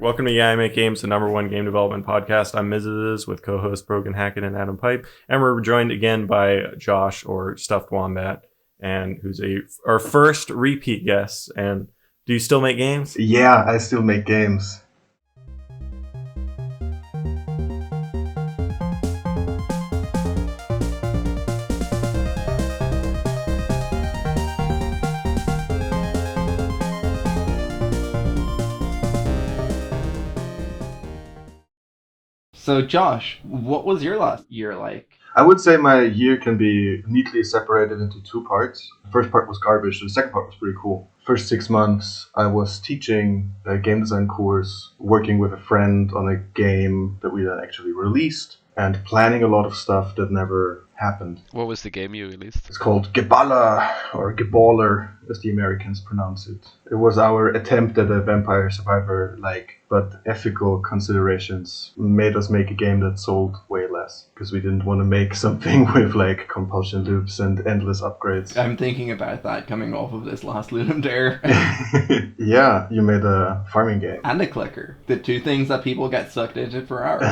Welcome to Yeah, I Make Games, the #1 game development podcast. I'm Miziziziz with co-host Breogan Hackett and Adam Pype, and we're joined again by Josh, or Stuffed Wombat, and who's our first repeat guest. And do you still make games? Yeah, I still make games. So Josh, what was your last year like? I would say my year can be neatly separated into two parts. The first part was garbage, the second part was pretty cool. First 6 months, I was teaching a game design course, working with a friend on a game that we then actually released, and planning a lot of stuff that never happened. What was the game you released? It's called Geballa, or Geballer, as the Americans pronounce it. It was our attempt at a Vampire Survivor-like, but ethical considerations made us make a game that sold way less, because we didn't want to make something with like compulsion loops and endless upgrades. I'm thinking about that coming off of this last Ludum Dare. Yeah, you made a farming game. And a clicker. The two things that people get sucked into for hours.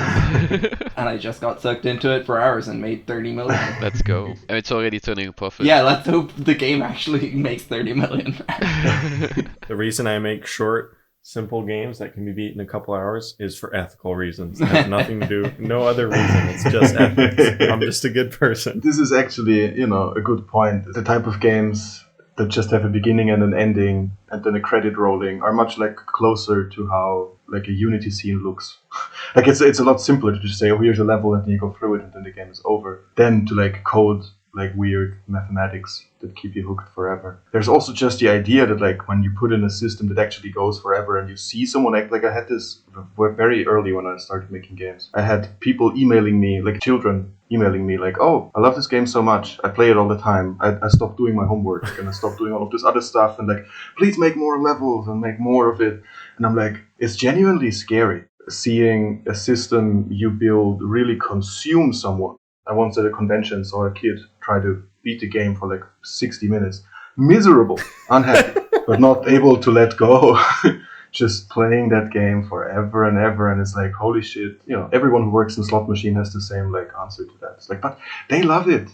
And I just got sucked into it for hours and made 30 million. Let's go. And it's already turning a profit. Yeah, let's hope the game actually makes 30 million. The reason I make short, simple games that can be beat in a couple hours is for ethical reasons. It has nothing to do, no other reason. It's just ethics. I'm just a good person. This is actually, a good point. The type of games that just have a beginning and an ending and then a credit rolling are much closer to how a Unity scene looks. It's a lot simpler to just say, oh, here's a level and then you go through it and then the game is over, than to code weird mathematics that keep you hooked forever. There's also just the idea that when you put in a system that actually goes forever and you see someone act, I had this very early when I started making games. I had people emailing me, children emailing me oh, I love this game so much, I play it all the time, I stopped doing my homework and I stopped doing all of this other stuff and please make more levels and make more of it. And I'm it's genuinely scary seeing a system you build really consume someone. I once at a convention saw a kid try to beat the game for 60 minutes. Miserable, unhappy, but not able to let go. Just playing that game forever and ever, and it's holy shit. Everyone who works in slot machine has the same answer to that. It's but they love it.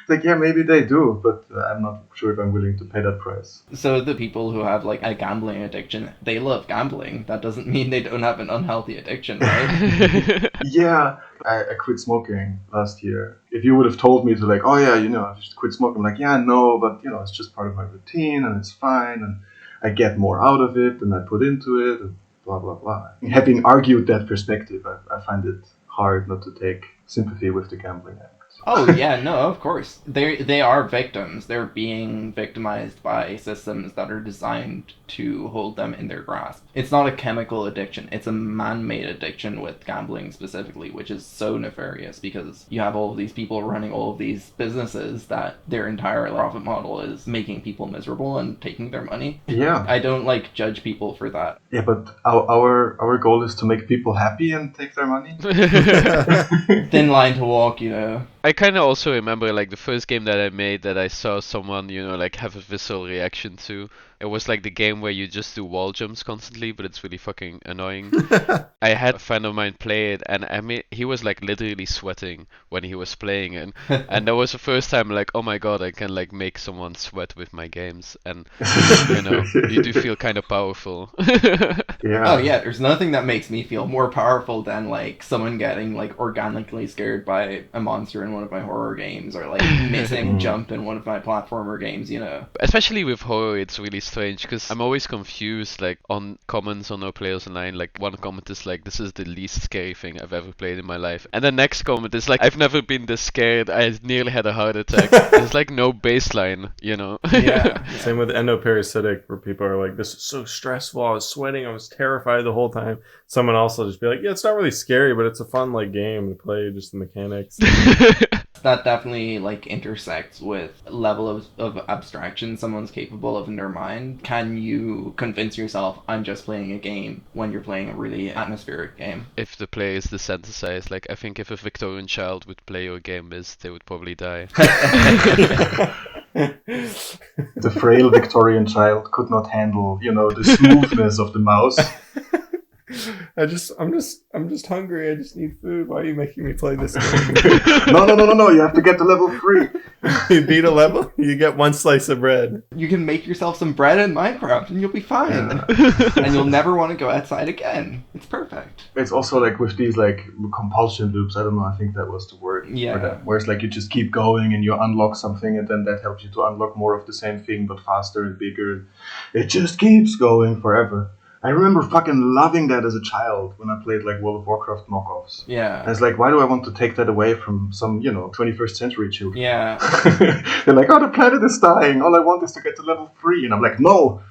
Yeah, maybe they do, but I'm not sure if I'm willing to pay that price. So the people who have a gambling addiction, they love gambling. That doesn't mean they don't have an unhealthy addiction, right? Yeah, I quit smoking last year. If you would have told me to oh yeah, I just quit smoking, I'm yeah, no, but it's just part of my routine and it's fine and I get more out of it than I put into it, and blah, blah, blah. Having argued that perspective, I find it hard not to take sympathy with the gambling act. Oh, yeah, no, of course. They are victims. They're being victimized by systems that are designed to hold them in their grasp. It's not a chemical addiction. It's a man-made addiction with gambling specifically, which is so nefarious because you have all of these people running all of these businesses that their entire profit model is making people miserable and taking their money. Yeah. I don't judge people for that. Yeah, but our goal is to make people happy and take their money. Thin line to walk, I kind of also remember the first game that I made that I saw someone, have a visceral reaction to. It was the game where you just do wall jumps constantly, but it's really fucking annoying. I had a friend of mine play it, and he was literally sweating when he was playing it. And that was the first time oh my god, I can make someone sweat with my games. And, you do feel kind of powerful. Yeah. Oh yeah, there's nothing that makes me feel more powerful than someone getting organically scared by a monster in one of my horror games or missing a jump in one of my platformer games, Especially with horror, it's really strange because I'm always confused on comments on No Players Online. One comment is this is the least scary thing I've ever played in my life, and the next comment is I've never been this scared, I nearly had a heart attack. There's no baseline, Yeah. Same with endoparasitic, where people are this is so stressful, I was sweating, I was terrified the whole time. Someone else will just be yeah, it's not really scary, but it's a fun game to play, just the mechanics. That definitely intersects with level of abstraction someone's capable of in their mind. Can you convince yourself I'm just playing a game when you're playing a really atmospheric game? If the player is desensitized, I think if a Victorian child would play your game, they would probably die. The frail Victorian child could not handle, the smoothness of the mouse. I'm just hungry. I just need food. Why are you making me play this game? No. You have to get to level 3. You beat a level, you get 1 slice of bread. You can make yourself some bread in Minecraft and you'll be fine. And you'll never want to go outside again. It's perfect. It's also like with these like compulsion loops. I don't know. I think that was the word. Yeah. For that. Where it's like you just keep going and you unlock something, and then that helps you to unlock more of the same thing, but faster and bigger. It just keeps going forever. I remember fucking loving that as a child when I played like World of Warcraft knockoffs. Yeah. And it's like, why do I want to take that away from some, 21st century children? Yeah. They're like, oh, the planet is dying. All I want is to get to level 3. And I'm like, no.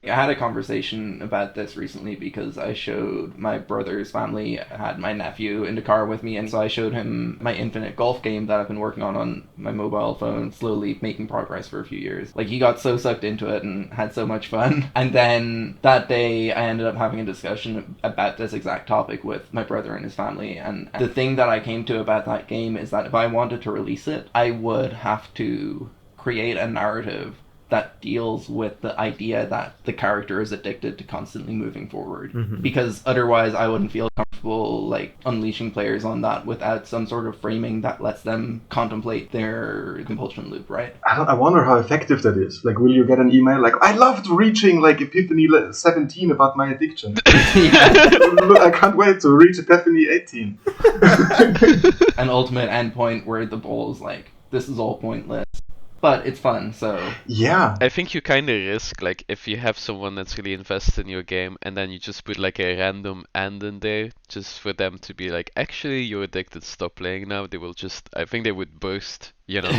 I had a conversation about this recently because I showed my brother's family, had my nephew in the car with me, and so I showed him my infinite golf game that I've been working on my mobile phone, slowly making progress for a few years. Like, he got so sucked into it and had so much fun. And then that day I ended up having a discussion about this exact topic with my brother and his family, and the thing that I came to about that game is that if I wanted to release it, I would have to create a narrative that deals with the idea that the character is addicted to constantly moving forward. Mm-hmm. Because otherwise I wouldn't feel comfortable like unleashing players on that without some sort of framing that lets them contemplate their compulsion loop, right? I wonder how effective that is. Like, will you get an email like, I loved reaching like Epiphany 17 about my addiction. I can't wait to reach Epiphany 18. An ultimate endpoint where the ball is like, this is all pointless. But it's fun, so... Yeah. I think you kind of risk, like, if you have someone that's really invested in your game and then you just put, like, a random end in there just for them to be like, actually, you're addicted, stop playing now. They will just... I think they would burst, you know?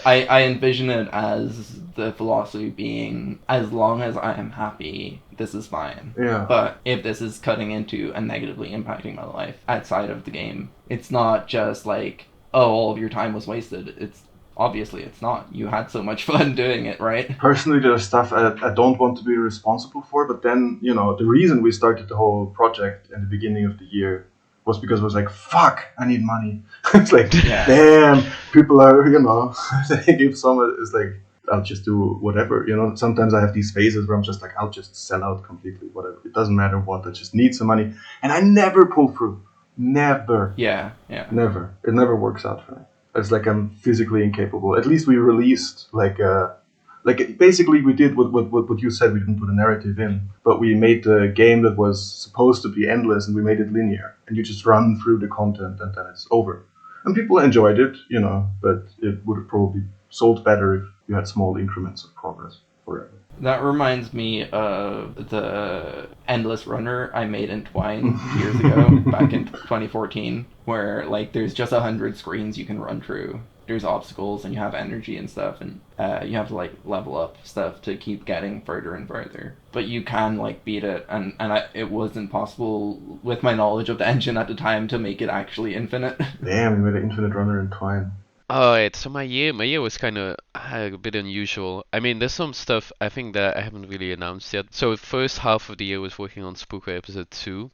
I envision it as the philosophy being, as long as I am happy, this is fine. Yeah. But if this is cutting into and negatively impacting my life outside of the game, it's not just like, oh, all of your time was wasted. Obviously, it's not. You had so much fun doing it, right? Personally, there's stuff I don't want to be responsible for, but then, the reason we started the whole project in the beginning of the year was because it was like, fuck, I need money. It's like, damn, people are, they give some, it's like, I'll just do whatever, Sometimes I have these phases where I'm just like, I'll just sell out completely, whatever. It doesn't matter what, I just need some money. And I never pull through. Never. Yeah. Never. It never works out for me. It's like I'm physically incapable. At least we released basically we did what you said. We didn't put a narrative in, but we made a game that was supposed to be endless, and we made it linear. And you just run through the content, and then it's over. And people enjoyed it, but it would have probably sold better if you had small increments of progress forever. That reminds me of the Endless Runner I made in Twine years ago, back in 2014, where like there's just 100 screens you can run through. There's obstacles and you have energy and stuff, and you have to like level up stuff to keep getting further and further. But you can like beat it, and it wasn't possible with my knowledge of the engine at the time to make it actually infinite. Damn, you made an infinite runner in Twine. Alright, so my year was kind of a bit unusual. I mean, there's some stuff I think that I haven't really announced yet. So the first half of the year was working on Spookware episode 2.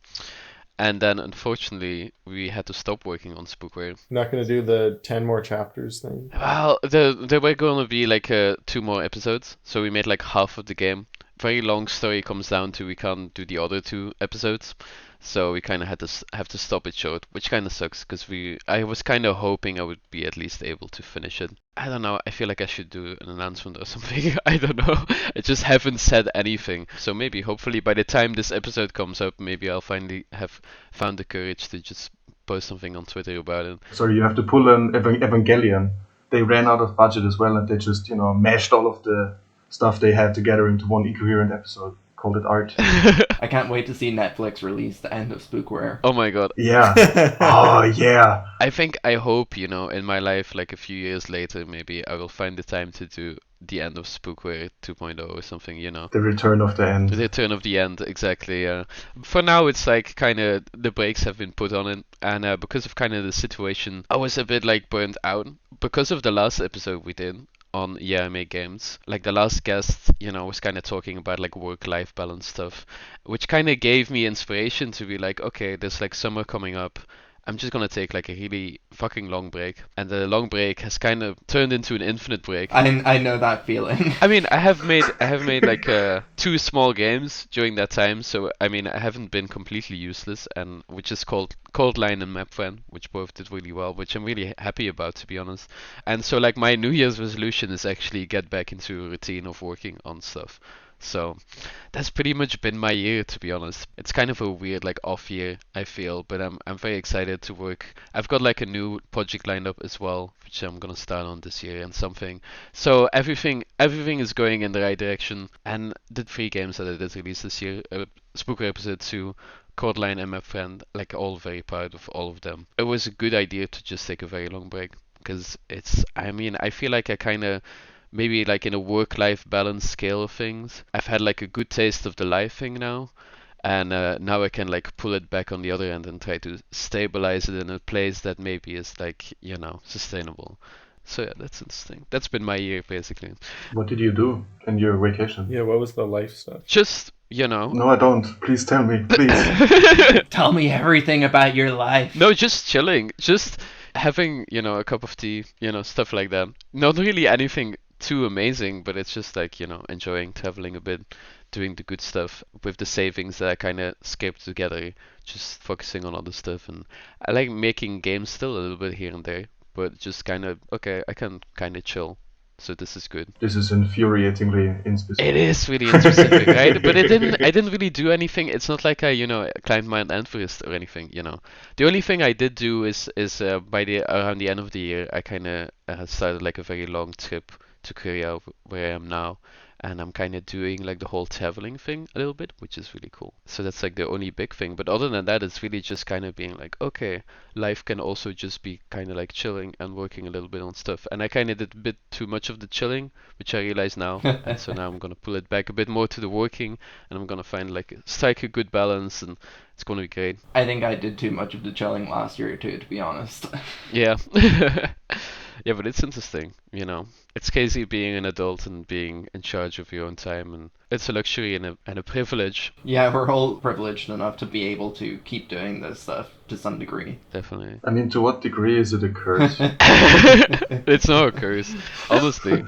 And then, unfortunately, we had to stop working on Spookware. Not going to do the 10 more chapters thing? Well, there were going to be like 2 more episodes. So we made like half of the game. Very long story comes down to we can't do the other 2 episodes. So we kind of have to stop it short, which kind of sucks because I was kind of hoping I would be at least able to finish it. I don't know. I feel like I should do an announcement or something. I don't know. I just haven't said anything. So maybe, hopefully, by the time this episode comes up, maybe I'll finally have found the courage to just post something on Twitter about it. Sorry, you have to pull an Evangelion. They ran out of budget as well, and they just, mashed all of the stuff they had together into one incoherent episode. Called it art. I can't wait to see Netflix release the end of Spookware. Oh my god. Yeah. Oh yeah. I hope, in my life, like a few years later, maybe I will find the time to do the end of Spookware 2.0 or something, The return of the end. The return of the end, exactly, yeah. For now, it's like kind of the brakes have been put on it, and because of kind of the situation, I was a bit like burnt out. Because of the last episode we did on Yeah I Make Games, like the last guest was kind of talking about like work-life balance stuff, which kind of gave me inspiration to be like, okay, there's like summer coming up, I'm just gonna take like a really fucking long break, and the long break has kind of turned into an infinite break. I know that feeling. I mean, I have made like 2 small games during that time, so I mean, I haven't been completely useless, and which is called Cold Line and Map Friend, which both did really well, which I'm really happy about, to be honest. And so like my New Year's resolution is actually get back into a routine of working on stuff. So that's pretty much been my year, to be honest. It's kind of a weird like off year, I feel, but I'm very excited to work. I've got like a new project lined up as well, which I'm gonna start on this year and something. So everything is going in the right direction. And the 3 games that I did release this year, Spooker Episode 2, Codeline and my friend, like all very proud of all of them. It was a good idea to just take a very long break because I mean, I feel like I kind of maybe like in a work-life balance scale of things, I've had like a good taste of the life thing now, and now I can like pull it back on the other end and try to stabilize it in a place that maybe is like, sustainable. So yeah, that's interesting. That's been my year basically. What did you do in your vacation? Yeah, what was the life stuff? Just, No, I don't. Please tell me, please. Tell me everything about your life. No, just chilling. Just having, a cup of tea, stuff like that. Not really anything too amazing, but it's just like, enjoying traveling a bit, doing the good stuff with the savings that I kind of scraped together, just focusing on other stuff. And I like making games still a little bit here and there, but just kind of, okay, I can kind of chill. So this is good. This is infuriatingly inspecific. It is really inspecific, right? But I didn't really do anything. It's not like I, climbed Mount Everest or anything, The only thing I did do is around the end of the year, I kind of started like a very long trip to Korea, where I am now, and I'm kind of doing like the whole traveling thing a little bit, which is really cool. So that's like the only big thing. But other than that, it's really just kind of being like, okay, life can also just be kind of like chilling and working a little bit on stuff. And I kind of did a bit too much of the chilling, which I realize now. And so now I'm gonna pull it back a bit more to the working, and I'm gonna find like strike a good balance, and it's gonna be great. I think I did too much of the chilling last year too, to be honest. Yeah. Yeah, but it's interesting, It's crazy being an adult and being in charge of your own time, and it's a luxury and a privilege. Yeah, we're all privileged enough to be able to keep doing this stuff to some degree. Definitely. I mean, to what degree is it a curse? It's not a curse, honestly.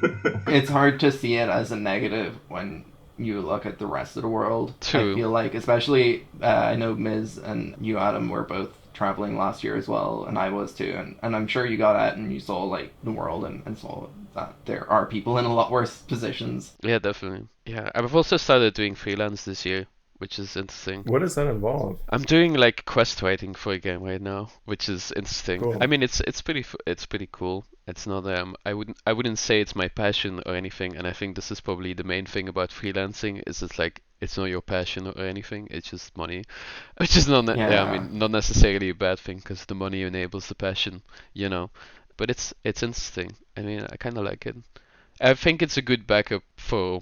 It's hard to see it as a negative when you look at the rest of the world. True. I feel like, especially, I know Miz and you, Adam, were both traveling last year as well, and I was too, and I'm sure you got out and you saw like the world and saw that there are people in a lot worse positions. Yeah, definitely. Yeah, I've also started doing freelance this year, which is interesting. What does that involve? I'm doing like quest writing for a game right now, which is interesting. Cool. I mean, it's pretty cool. It's not I wouldn't say it's my passion or anything, and I think this is probably the main thing about freelancing is it's like it's not your passion or anything. It's just money, which is not I mean not necessarily a bad thing because the money enables the passion, But it's interesting. I mean, I kind of like it. I think it's a good backup for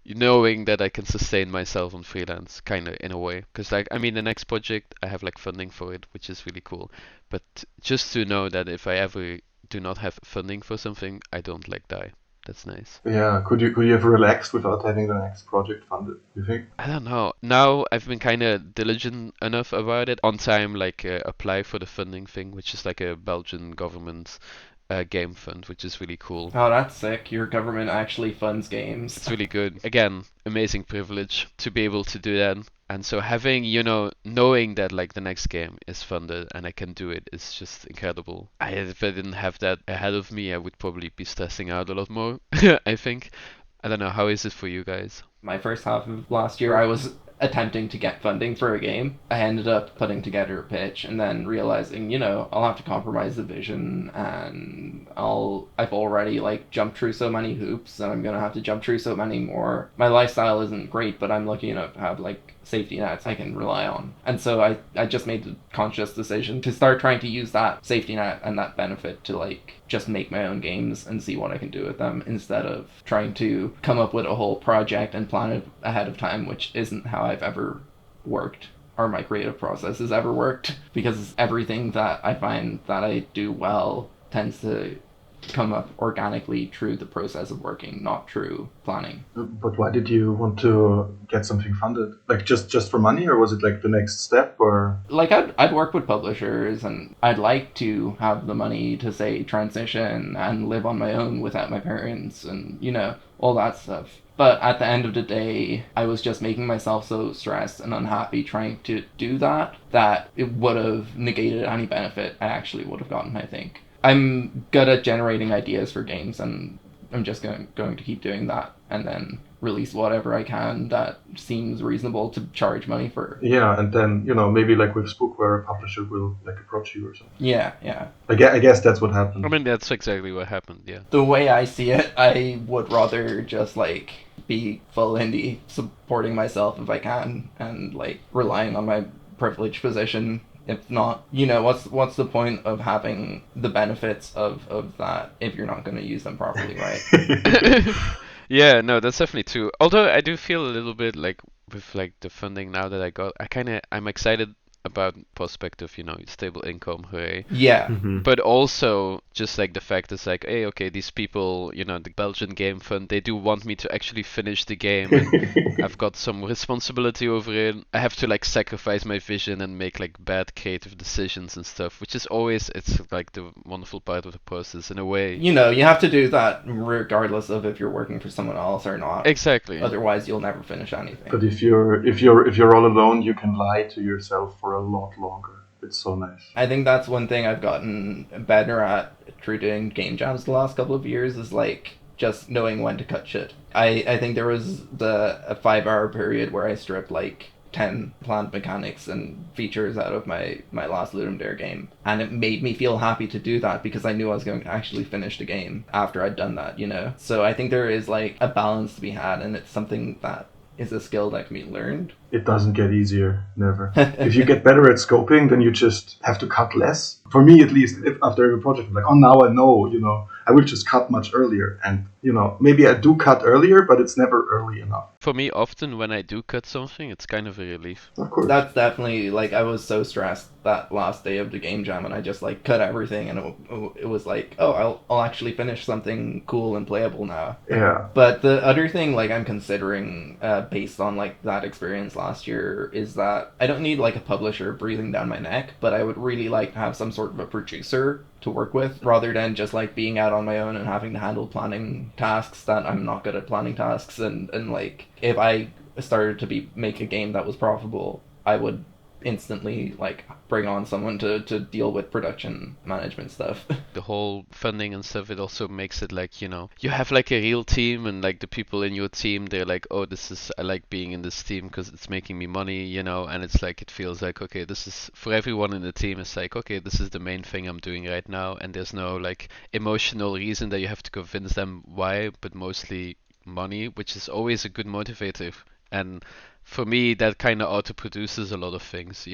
knowing that I can sustain myself on freelance, kind of in a way. Because like, I mean, the next project I have like funding for it, which is really cool. But just to know that if I ever do not have funding for something, I don't like die. That's nice. Yeah, could you have relaxed without having the next project funded, you think? I don't know. Now I've been kind of diligent enough about it. On time, like apply for the funding thing, which is like a Belgian government game fund, which is really cool. Oh, that's sick. Your government actually funds games. It's really good. Again, amazing privilege to be able to do that. And so having, knowing that like the next game is funded and I can do it is just incredible. If I didn't have that ahead of me, I would probably be stressing out a lot more, I think. I don't know, how is it for you guys? My first half of last year, I was attempting to get funding for a game. I ended up putting together a pitch and then realizing, I'll have to compromise the vision, and I've already like jumped through so many hoops, and I'm gonna have to jump through so many more. My lifestyle isn't great, but I'm lucky enough to have like safety nets I can rely on. And so I just made the conscious decision to start trying to use that safety net and that benefit to like just make my own games and see what I can do with them, instead of trying to come up with a whole project and plan it ahead of time, which isn't how I've ever worked or my creative process has ever worked, because everything that I find that I do well tends to come up organically through the process of working, not through planning. But why did you want to get something funded? Like just for money, or was it like the next step, or? Like I'd work with publishers, and I'd like to have the money to say transition and live on my own without my parents, and all that stuff. But at the end of the day, I was just making myself so stressed and unhappy trying to do that it would have negated any benefit I actually would have gotten, I think. I'm good at generating ideas for games, and I'm just going to keep doing that and then release whatever I can that seems reasonable to charge money for. Yeah, and then, maybe like with Spook, where a publisher will like approach you or something. Yeah. I guess that's what happened. I mean, that's exactly what happened, yeah. The way I see it, I would rather just like be full indie, supporting myself if I can, and like relying on my privileged position. If not, what's the point of having the benefits of that if you're not going to use them properly, right? Yeah, no, that's definitely true. Although I do feel a little bit like with like the funding now that I got, I'm excited about prospect of, stable income, hooray. Yeah. Mm-hmm. But also just like the fact is like, hey, okay, these people, the Belgian Game Fund, they do want me to actually finish the game, and I've got some responsibility over it. I have to like sacrifice my vision and make like bad creative decisions and stuff, which is always, it's like the wonderful part of the process in a way. You have to do that regardless of if you're working for someone else or not. Exactly. Otherwise, you'll never finish anything. But if you're all alone, you can lie to yourself for a lot longer. It's so nice. I think that's one thing I've gotten better at through doing game jams the last couple of years is like just knowing when to cut shit. I think there was a 5-hour period where I stripped like 10 planned mechanics and features out of my last Ludum Dare game, and it made me feel happy to do that because I knew I was going to actually finish the game after I'd done that, So I think there is like a balance to be had, and it's something that is a skill that can be learned. It doesn't get easier, never. If you get better at scoping, then you just have to cut less. For me, at least, if after every project, I'm like, oh, now I know, I will just cut much earlier. And, maybe I do cut earlier, but it's never early enough. For me, often when I do cut something, it's kind of a relief. Of course. That's definitely, like, I was so stressed that last day of the game jam, and I just, like, cut everything, and it was like, oh, I'll actually finish something cool and playable now. Yeah. But the other thing, like, I'm considering, based on, like, that experience last year, is that I don't need, like, a publisher breathing down my neck, but I would really like to have some sort of a producer to work with, rather than just, like, being out on my own and having to handle planning tasks that I'm not good at planning tasks, and like, if I started to make a game that was profitable, I would instantly like bring on someone to deal with production management stuff. The whole funding and stuff, it also makes it like, you have like a real team, and like the people in your team, they're like, oh, I like being in this team because it's making me money, and it's like, it feels like, okay, this is for everyone in the team. It's like, okay, this is the main thing I'm doing right now, and there's no like emotional reason that you have to convince them why, but mostly money, which is always a good motivator. And for me, that kind of auto-produces a lot of things,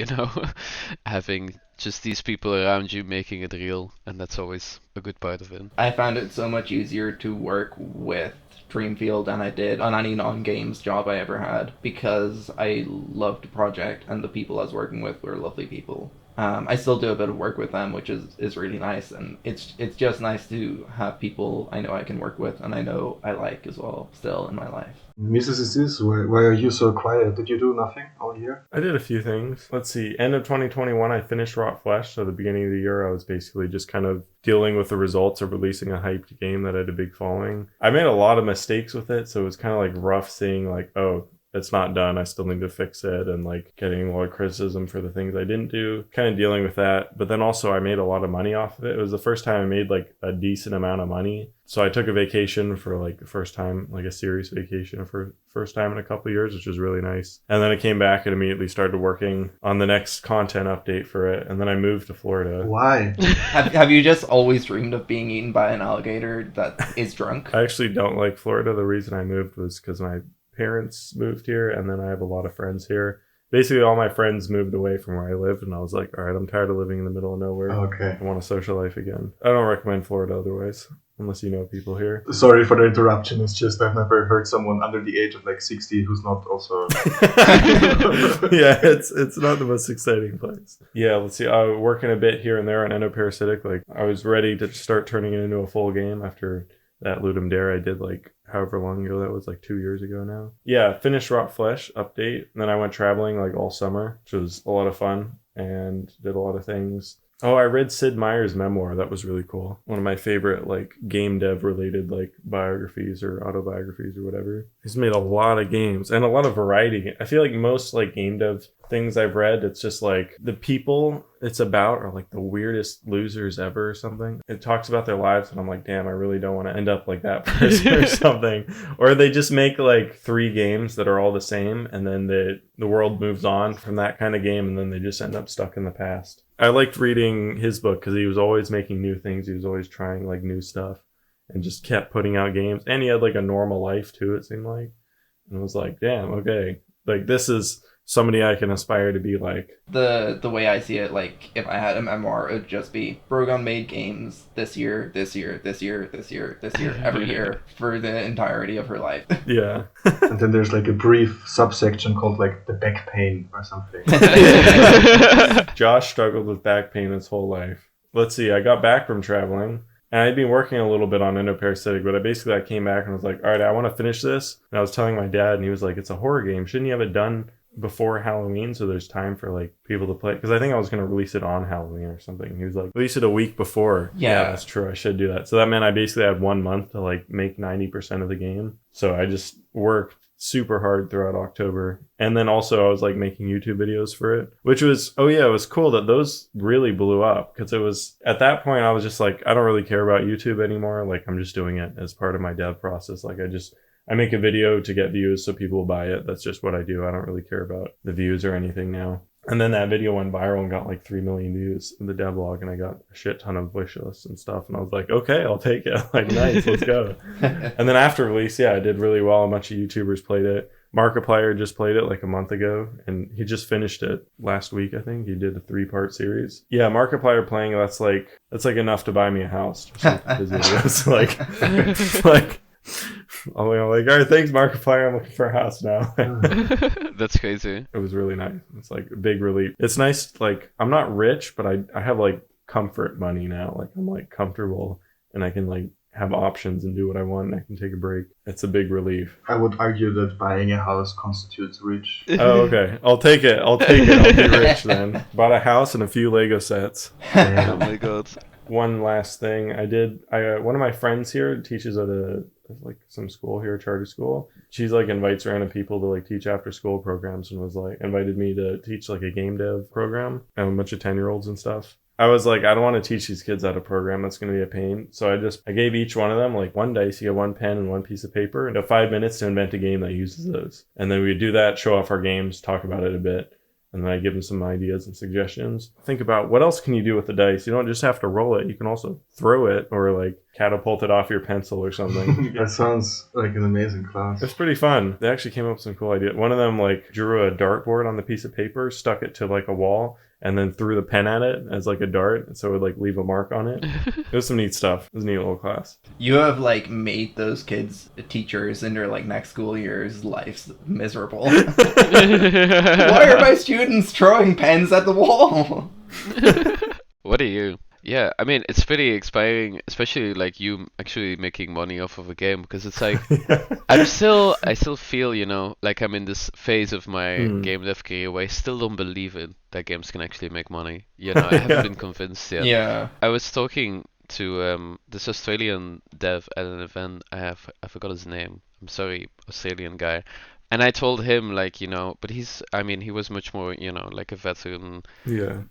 having just these people around you making it real, and that's always a good part of it. I found it so much easier to work with Dreamfield than I did on any non-games job I ever had, because I loved the project and the people I was working with were lovely people. I still do a bit of work with them, which is really nice, and it's just nice to have people I know I can work with, and I know I like as well still in my life. Miziziziz, why are you so quiet? Did you do nothing all year? I did a few things. Let's see. End of 2021, I finished Rot Flesh. So the beginning of the year, I was basically just kind of dealing with the results of releasing a hyped game that had a big following. I made a lot of mistakes with it, so it was kind of like rough seeing like, oh, it's not done, I still need to fix it, and like getting a lot of criticism for the things I didn't do, kind of dealing with that. But then also I made a lot of money off of it. It was the first time I made like a decent amount of money. So I took a vacation for like the first time, like a serious vacation for first time in a couple of years, which was really nice. And then I came back and immediately started working on the next content update for it. And then I moved to Florida. Why? Have you just always dreamed of being eaten by an alligator that is drunk? I actually don't like Florida. The reason I moved was because my parents moved here, and then I have a lot of friends here, basically all my friends moved away from where I live, and I was like, all right, I'm tired of living in the middle of nowhere. Okay. I want a social life again. I don't recommend Florida otherwise, unless you know people here. Sorry for the interruption. It's just I've never heard someone under the age of like 60 who's not also. Yeah, it's not the most exciting place. Yeah, let's see. I was working a bit here and there on Endoparasitic. Like I was ready to start turning it into a full game after that Ludum Dare I did like however long ago that was, like 2 years ago now. Yeah, finished Rot Flesh update. And then I went traveling like all summer, which was a lot of fun and did a lot of things. Oh, I read Sid Meier's memoir. That was really cool. One of my favorite like game dev related like biographies or autobiographies or whatever. He's made a lot of games and a lot of variety. I feel like most like game dev things I've read, it's just like the people it's about are like the weirdest losers ever or something. It talks about their lives and I'm like, damn, I really don't want to end up like that person or something. Or they just make like 3 games that are all the same and then the world moves on from that kind of game and then they just end up stuck in the past. I liked reading his book because he was always making new things. He was always trying like new stuff and just kept putting out games. And he had like a normal life too, it seemed like. And it was like, damn, okay. Like this is somebody I can aspire to be like. The way I see it, like if I had a memoir, it would just be Breogan made games this year, every year for the entirety of her life. Yeah. And then there's like a brief subsection called like the back pain or something. Josh struggled with back pain his whole life. Let's see, I got back from traveling. And I'd been working a little bit on Endoparasitic, but I came back and was like, all right, I want to finish this. And I was telling my dad, and he was like, it's a horror game. Shouldn't you have it done before Halloween so there's time for like people to play? Because I think I was going to release it on Halloween or something. He was like, release it a week before. Yeah, that's true. I should do that. So that meant I basically had 1 month to like make 90% of the game. So I just worked super hard throughout October. And then also I was like making YouTube videos for it, which was, it was cool that those really blew up because it was at that point I was just like, I don't really care about YouTube anymore. Like I'm just doing it as part of my dev process. Like I make a video to get views so people will buy it. That's just what I do. I don't really care about the views or anything now. And then that video went viral and got like 3 million views in the devlog, and I got a shit ton of wish lists and stuff. And I was like, okay, I'll take it. Like, nice, let's go. And then after release, I did really well. A bunch of YouTubers played it. Markiplier just played it like a month ago, and he just finished it last week, I think. He did a 3-part series. Yeah, Markiplier playing, that's like enough to buy me a house. His videos. like I'm like, all right, thanks, Markiplier. I'm looking for a house now. That's crazy. It was really nice. It's like a big relief. It's nice. Like I'm not rich, but I have like comfort money now. Like I'm like comfortable and I can like have options and do what I want and I can take a break. It's a big relief. I would argue that buying a house constitutes rich. Oh, okay. I'll take it. I'll be rich then. Bought a house and a few Lego sets. Oh my god. One last thing I did. One of my friends here teaches at like some school here, charter school. She's like invites random people to like teach after school programs and was like invited me to teach like a game dev program and a bunch of 10-year-olds and stuff. I was like, I don't want to teach these kids how to program. That's going to be a pain. So I gave each one of them like 1 dice, you get 1 pen and 1 piece of paper and 5 minutes to invent a game that uses those. And then we do that, show off our games, talk about it a bit. And then I give them some ideas and suggestions. Think about what else can you do with the dice. You don't just have to roll it. You can also throw it or like catapult it off your pencil or something. That sounds like an amazing class. It's pretty fun. They actually came up with some cool ideas. One of them like drew a dartboard on the piece of paper, stuck it to like a wall, and then threw the pen at it as like a dart, so it would like leave a mark on it. It was some neat stuff. It was a neat little class. You have like made those kids teachers in their like next school year's lives miserable. Why are my students throwing pens at the wall? What are you? Yeah, I mean, it's pretty inspiring, especially like you actually making money off of a game, because it's like, I still feel, like I'm in this phase of my game dev career where I still don't believe it, that games can actually make money. I haven't been convinced yet. Yeah. I was talking to this Australian dev at an event. I forgot his name. I'm sorry, Australian guy. And I told him, like, but he was much more, like a veteran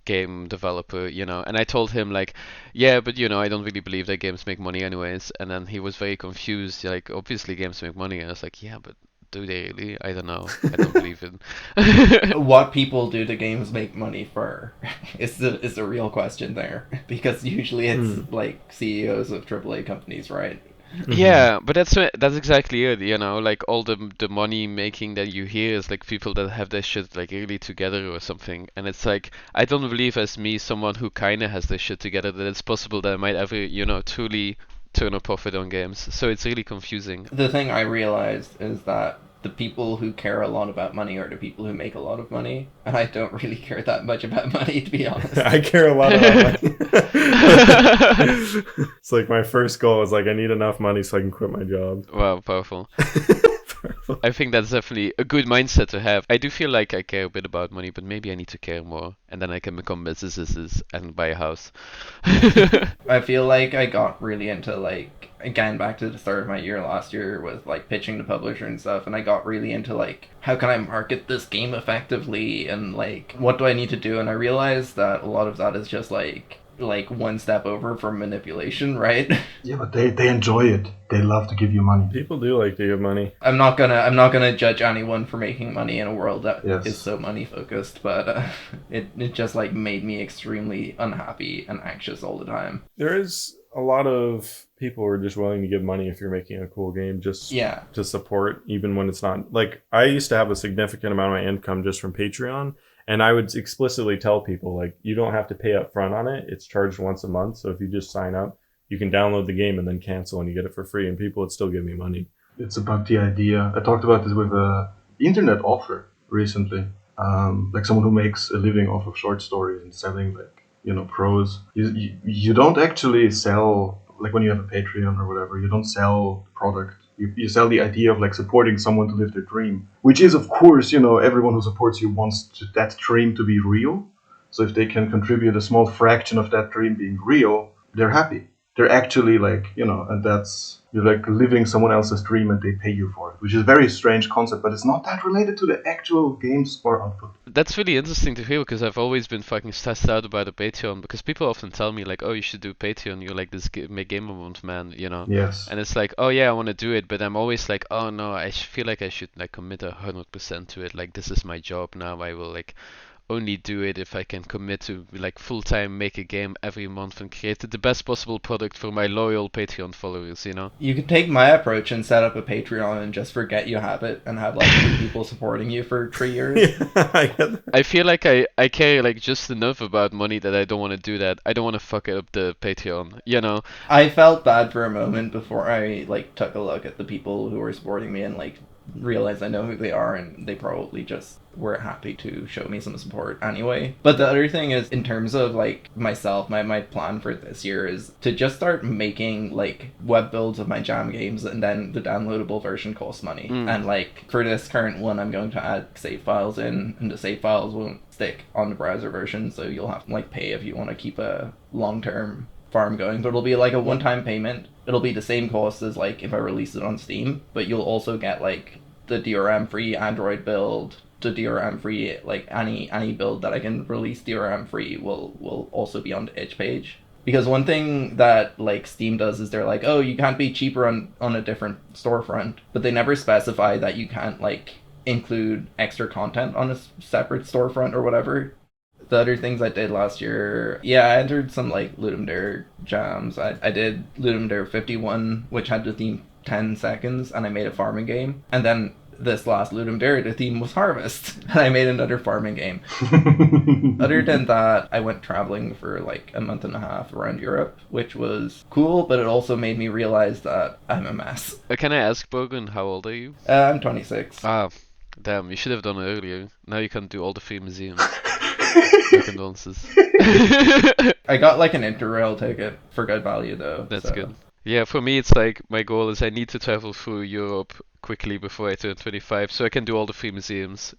game developer, and I told him, like, yeah, but, I don't really believe that games make money anyways. And then he was very confused, like, obviously games make money. And I was like, yeah, but do they really? I don't know. I don't believe it. What people do the games make money for is the real question there. Because usually it's, like, CEOs of AAA companies, right? Yeah, but that's exactly it, you know, like all the money making that you hear is like people that have their shit like really together or something. And it's like I don't believe as me, someone who kinda has their shit together, that it's possible that I might ever, you know, truly turn a profit on games. So it's really confusing. The thing I realized is that the people who care a lot about money are the people who make a lot of money, and I don't really care that much about money, to be honest. I care a lot about money. It's like my first goal is like I need enough money so I can quit my job. Wow, powerful. I think that's definitely a good mindset to have. I do feel like I care a bit about money, but maybe I need to care more, and then I can become Miziziziz and buy a house. I feel like I got really into like, again, back to the start of my year last year with like pitching to publisher and stuff, and I got really into like, how can I market this game effectively, and like, what do I need to do? And I realized that a lot of that is just like one step over from manipulation, right? Yeah, but they enjoy it. They love to give you money. People do like to give money. I'm not gonna judge anyone for making money in a world that Yes. is so money focused, but it just like made me extremely unhappy and anxious all the time. There is a lot of people who are just willing to give money if you're making a cool game just Yeah. to support, even when it's not. Like, I used to have a significant amount of my income just from Patreon, and I would explicitly tell people, like, you don't have to pay up front on it. It's charged once a month, so if you just sign up, you can download the game and then cancel and you get it for free, and people would still give me money. It's about the idea. I talked about this with a internet author recently, like someone who makes a living off of short stories and selling like prose. You don't actually sell, like when you have a Patreon or whatever. You don't sell the product. You sell the idea of like supporting someone to live their dream, which is of course everyone who supports you wants that dream to be real. So if they can contribute a small fraction of that dream being real, they're happy. They're actually like, and that's, you're like living someone else's dream and they pay you for it, which is a very strange concept, but it's not that related to the actual game's or output. That's really interesting to hear, because I've always been fucking stressed out about a Patreon, because people often tell me like, oh, you should do Patreon, you're like this game moment man, Yes. And it's like, oh yeah, I want to do it, but I'm always like, oh no, I feel like I should like commit 100% to it, like this is my job now, I will like only do it if I can commit to like full time make a game every month and create the best possible product for my loyal Patreon followers, You could take my approach and set up a Patreon and just forget you have it and have like 2 people supporting you for 3 years. Yeah, I get that. I feel like I care like just enough about money that I don't want to do that. I don't want to fuck up the Patreon, I felt bad for a moment before I like took a look at the people who were supporting me and like realized I know who they are, and they probably just were happy to show me some support anyway. But the other thing is, in terms of like myself, my plan for this year is to just start making like web builds of my jam games, and then the downloadable version costs money. And like for this current one, I'm going to add save files in, and the save files won't stick on the browser version, so you'll have to like pay if you want to keep a long-term farm going, but it'll be like a one-time payment. It'll be the same cost as like if I release it on Steam, but you'll also get like the DRM free Android build, the DRM free like any build that I can release DRM free will also be on the itch page. Because one thing that like Steam does is they're like, oh, you can't be cheaper on a different storefront, but they never specify that you can't like include extra content on a separate storefront or whatever. The other things I did last year, I entered some like Ludum Dare jams. I did Ludum Dare 51, which had the theme 10 seconds, and I made a farming game. And then this last Ludum Dare, the theme was Harvest, and I made another farming game. Other than that, I went traveling for like a month and a half around Europe, which was cool, but it also made me realize that I'm a mess. Can I ask, Breogan, how old are you? I'm 26. Ah, damn, you should have done it earlier. Now you can do all the free museums. My condolences. I got like an Interrail ticket for good value though. That's good. Yeah, for me it's like my goal is I need to travel through Europe quickly before I turn 25 so I can do all the free museums,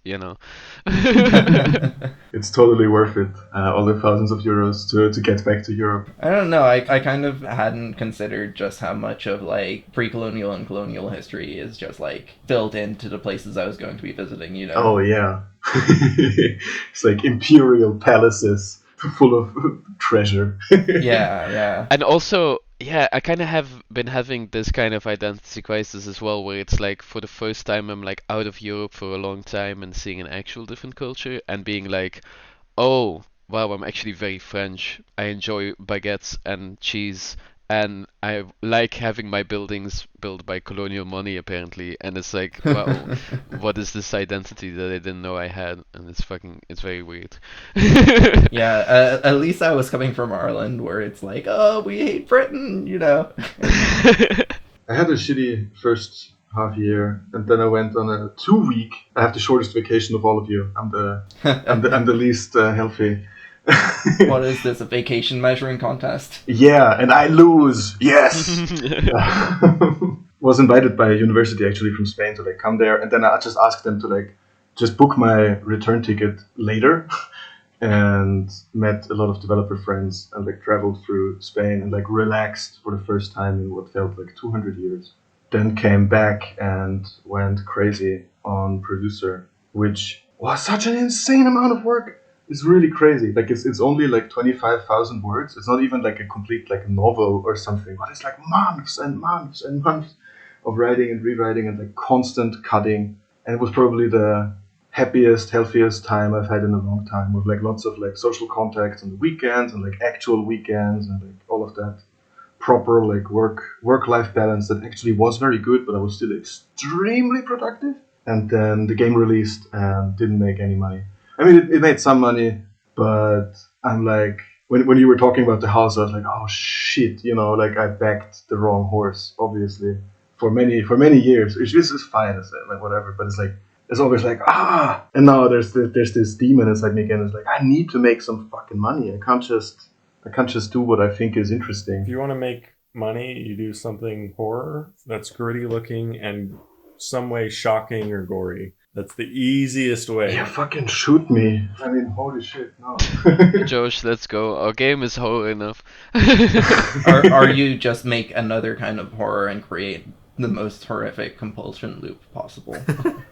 It's totally worth it, all the thousands of euros to get back to Europe. I don't know, I kind of hadn't considered just how much of like pre-colonial and colonial history is just like built into the places I was going to be visiting, Oh yeah. It's like imperial palaces full of treasure. Yeah. And also, yeah, I kind of have been having this kind of identity crisis as well, where it's like for the first time I'm like out of Europe for a long time and seeing an actual different culture and being like, oh, wow, I'm actually very French. I enjoy baguettes and cheese and I like having my buildings built by colonial money apparently, and it's like, well, what is this identity that I didn't know I had? And it's very weird. Yeah, at least I was coming from Ireland, where it's like, oh, we hate Britain, you know. I had a shitty first half year, and then I went on a 2-week. I have the shortest vacation of all of you. I'm the least healthy. What is this, a vacation measuring contest? Yeah, and I lose. Yes. Was invited by a university actually from Spain to like come there, and then I just asked them to like just book my return ticket later, and met a lot of developer friends and like traveled through Spain and like relaxed for the first time in what felt like 200 years. Then came back and went crazy on Producer, which was such an insane amount of work. It's really crazy. Like it's only like 25,000 words. It's not even like a complete like novel or something, but it's like months and months and months of writing and rewriting and like constant cutting. And it was probably the happiest, healthiest time I've had in a long time, with like lots of like social contacts on the weekends and like actual weekends and like all of that proper like work-life balance that actually was very good, but I was still extremely productive. And then the game released and didn't make any money. I mean, it made some money, but I'm like, when you were talking about the house, I was like, oh shit, you know, like I backed the wrong horse, obviously, for many years. This is fine, I said, like whatever, but it's like, it's always like, and now there's this demon inside me again. It's like, I need to make some fucking money. I can't just do what I think is interesting. If you want to make money, you do something horror that's gritty looking and some way shocking or gory. That's the easiest way. Yeah, fucking shoot me. I mean, holy shit, no. Josh, let's go. Our game is horror enough. Or you just make another kind of horror and create the most horrific compulsion loop possible.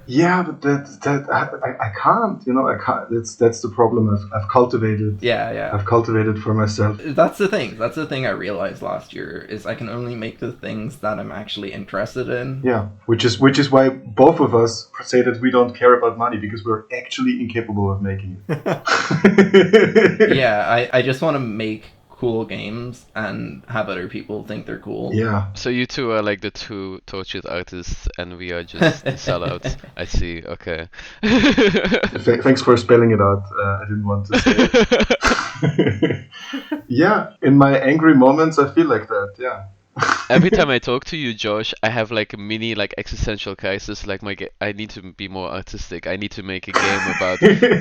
Yeah, but I can't, you know, I can't. That's the problem I've cultivated. Yeah. I've cultivated for myself. That's the thing I realized last year, is I can only make the things that I'm actually interested in. Yeah, which is why both of us say that we don't care about money, because we're actually incapable of making it. Yeah, I just want to make cool games and have other people think they're cool. Yeah. So you two are like the two tortured artists, and we are just sellouts. I see. Okay. Thanks for spelling it out. I didn't want to say it. Yeah, in my angry moments, I feel like that. Yeah. Every time I talk to you, Josh, I have like a mini like existential crisis. Like I need to be more artistic. I need to make a game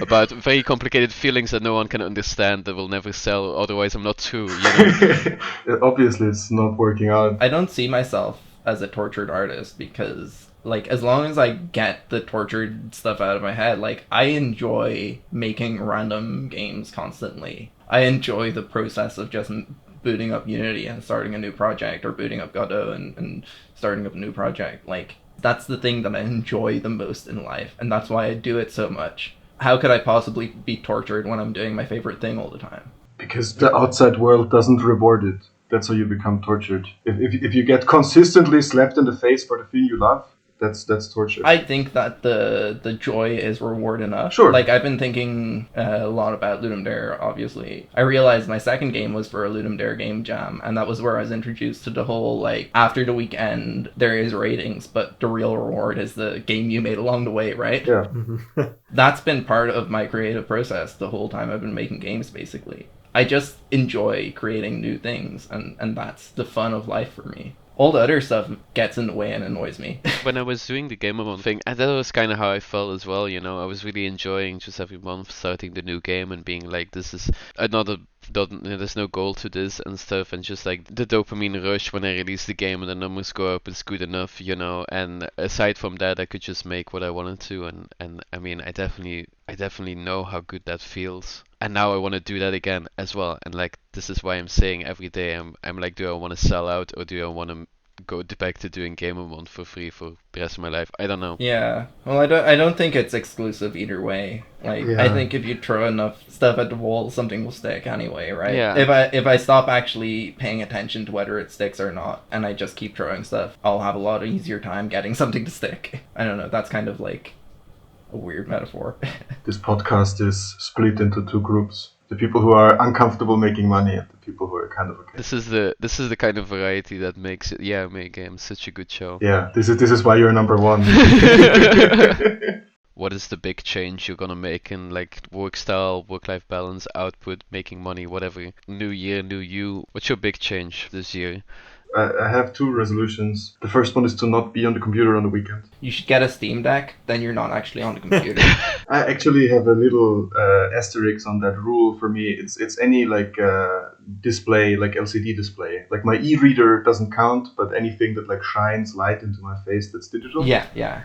about very complicated feelings that no one can understand, that will never sell. Otherwise, I'm not true. You know? Obviously, it's not working out. I don't see myself as a tortured artist, because like as long as I get the tortured stuff out of my head, like I enjoy making random games constantly. I enjoy the process of just booting up Unity and starting a new project, or booting up Godot and starting up a new project. Like, that's the thing that I enjoy the most in life, and that's why I do it so much. How could I possibly be tortured when I'm doing my favorite thing all the time? Because the outside world doesn't reward it. That's how you become tortured. If you get consistently slapped in the face for the thing you love, that's torture. I think that the joy is reward enough. Sure. Like, I've been thinking a lot about Ludum Dare, obviously. I realized my second game was for a Ludum Dare game jam, and that was where I was introduced to the whole, like, after the weekend, there is ratings, but the real reward is the game you made along the way, right? Yeah. That's been part of my creative process the whole time I've been making games, basically. I just enjoy creating new things, and that's the fun of life for me. All the other stuff gets in the way and annoys me. When I was doing the Game of Month thing, that was kind of how I felt as well, you know. I was really enjoying just every month starting the new game and being like, this is another, there's no goal to this and stuff, and just like the dopamine rush when I release the game and the numbers go up, it's good enough, you know. And aside from that, I could just make what I wanted to, and I mean, I definitely know how good that feels. And now I want to do that again as well. And like, this is why I'm saying every day, I'm like, do I want to sell out, or do I want to go back to doing Game of Month for free for the rest of my life? I don't know. Yeah. Well, I don't think it's exclusive either way. Like, Yeah. I think if you throw enough stuff at the wall, something will stick anyway, right? Yeah. If I stop actually paying attention to whether it sticks or not, and I just keep throwing stuff, I'll have a lot easier time getting something to stick. I don't know. That's kind of like a weird metaphor. This podcast is split into two groups. The people who are uncomfortable making money and the people who are kind of okay. This is the kind of variety that makes it, make games such a good show. Yeah, this is why you're number one. What is the big change you're gonna make in like work style, work-life balance, output, making money, whatever? New year, new you. What's your big change this year? I have 2 resolutions. The first one is to not be on the computer on the weekend. You should get a Steam Deck, then you're not actually on the computer. I actually have a little asterisk on that rule for me. It's any like display, like LCD display. Like my e-reader doesn't count, but anything that like shines light into my face that's digital. Yeah.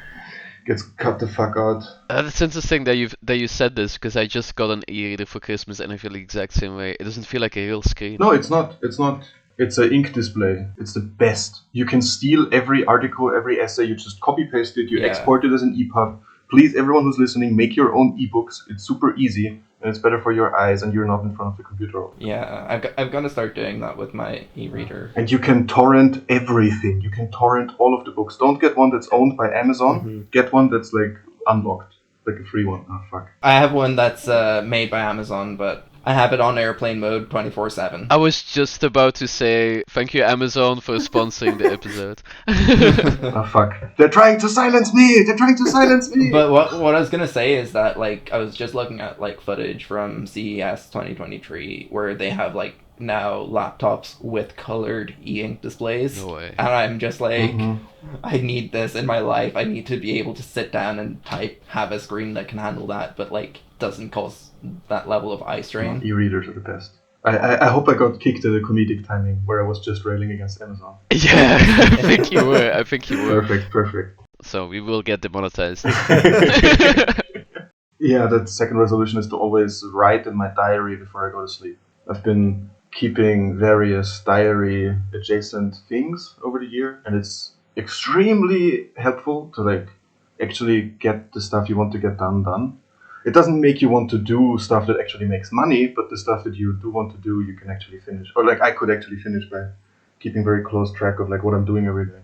Gets cut the fuck out. That's interesting that you said this, because I just got an e-reader for Christmas and I feel the exact same way. It doesn't feel like a real screen. No, it's not. It's an ink display. It's the best. You can steal every article, every essay. You just copy paste it. You export it as an EPUB. Please, everyone who's listening, make your own ebooks. It's super easy and it's better for your eyes, and you're not in front of the computer all the time. Yeah, I'm gonna start doing that with my e-reader. And you can torrent everything. You can torrent all of the books. Don't get one that's owned by Amazon. Mm-hmm. Get one that's like unlocked, like a free one. Oh fuck. I have one that's made by Amazon, but I have it on airplane mode 24/7. I was just about to say thank you Amazon for sponsoring the episode. Oh fuck. They're trying to silence me. But what I was gonna say is that like I was just looking at like footage from CES 2023 where they have like now laptops with colored e-ink displays. No way. And I'm just like, I need this in my life. I need to be able to sit down and type, have a screen that can handle that, but like doesn't cause that level of eye strain. E-readers are the best. I hope I got kicked at a comedic timing where I was just railing against Amazon. Yeah, I think you were. Perfect. So we will get demonetized. Yeah, that second resolution is to always write in my diary before I go to sleep. I've been keeping various diary adjacent things over the year, and it's extremely helpful to like actually get the stuff you want to get done. It doesn't make you want to do stuff that actually makes money, but the stuff that you do want to do, you can actually finish. Or like I could actually finish by keeping very close track of like what I'm doing every day.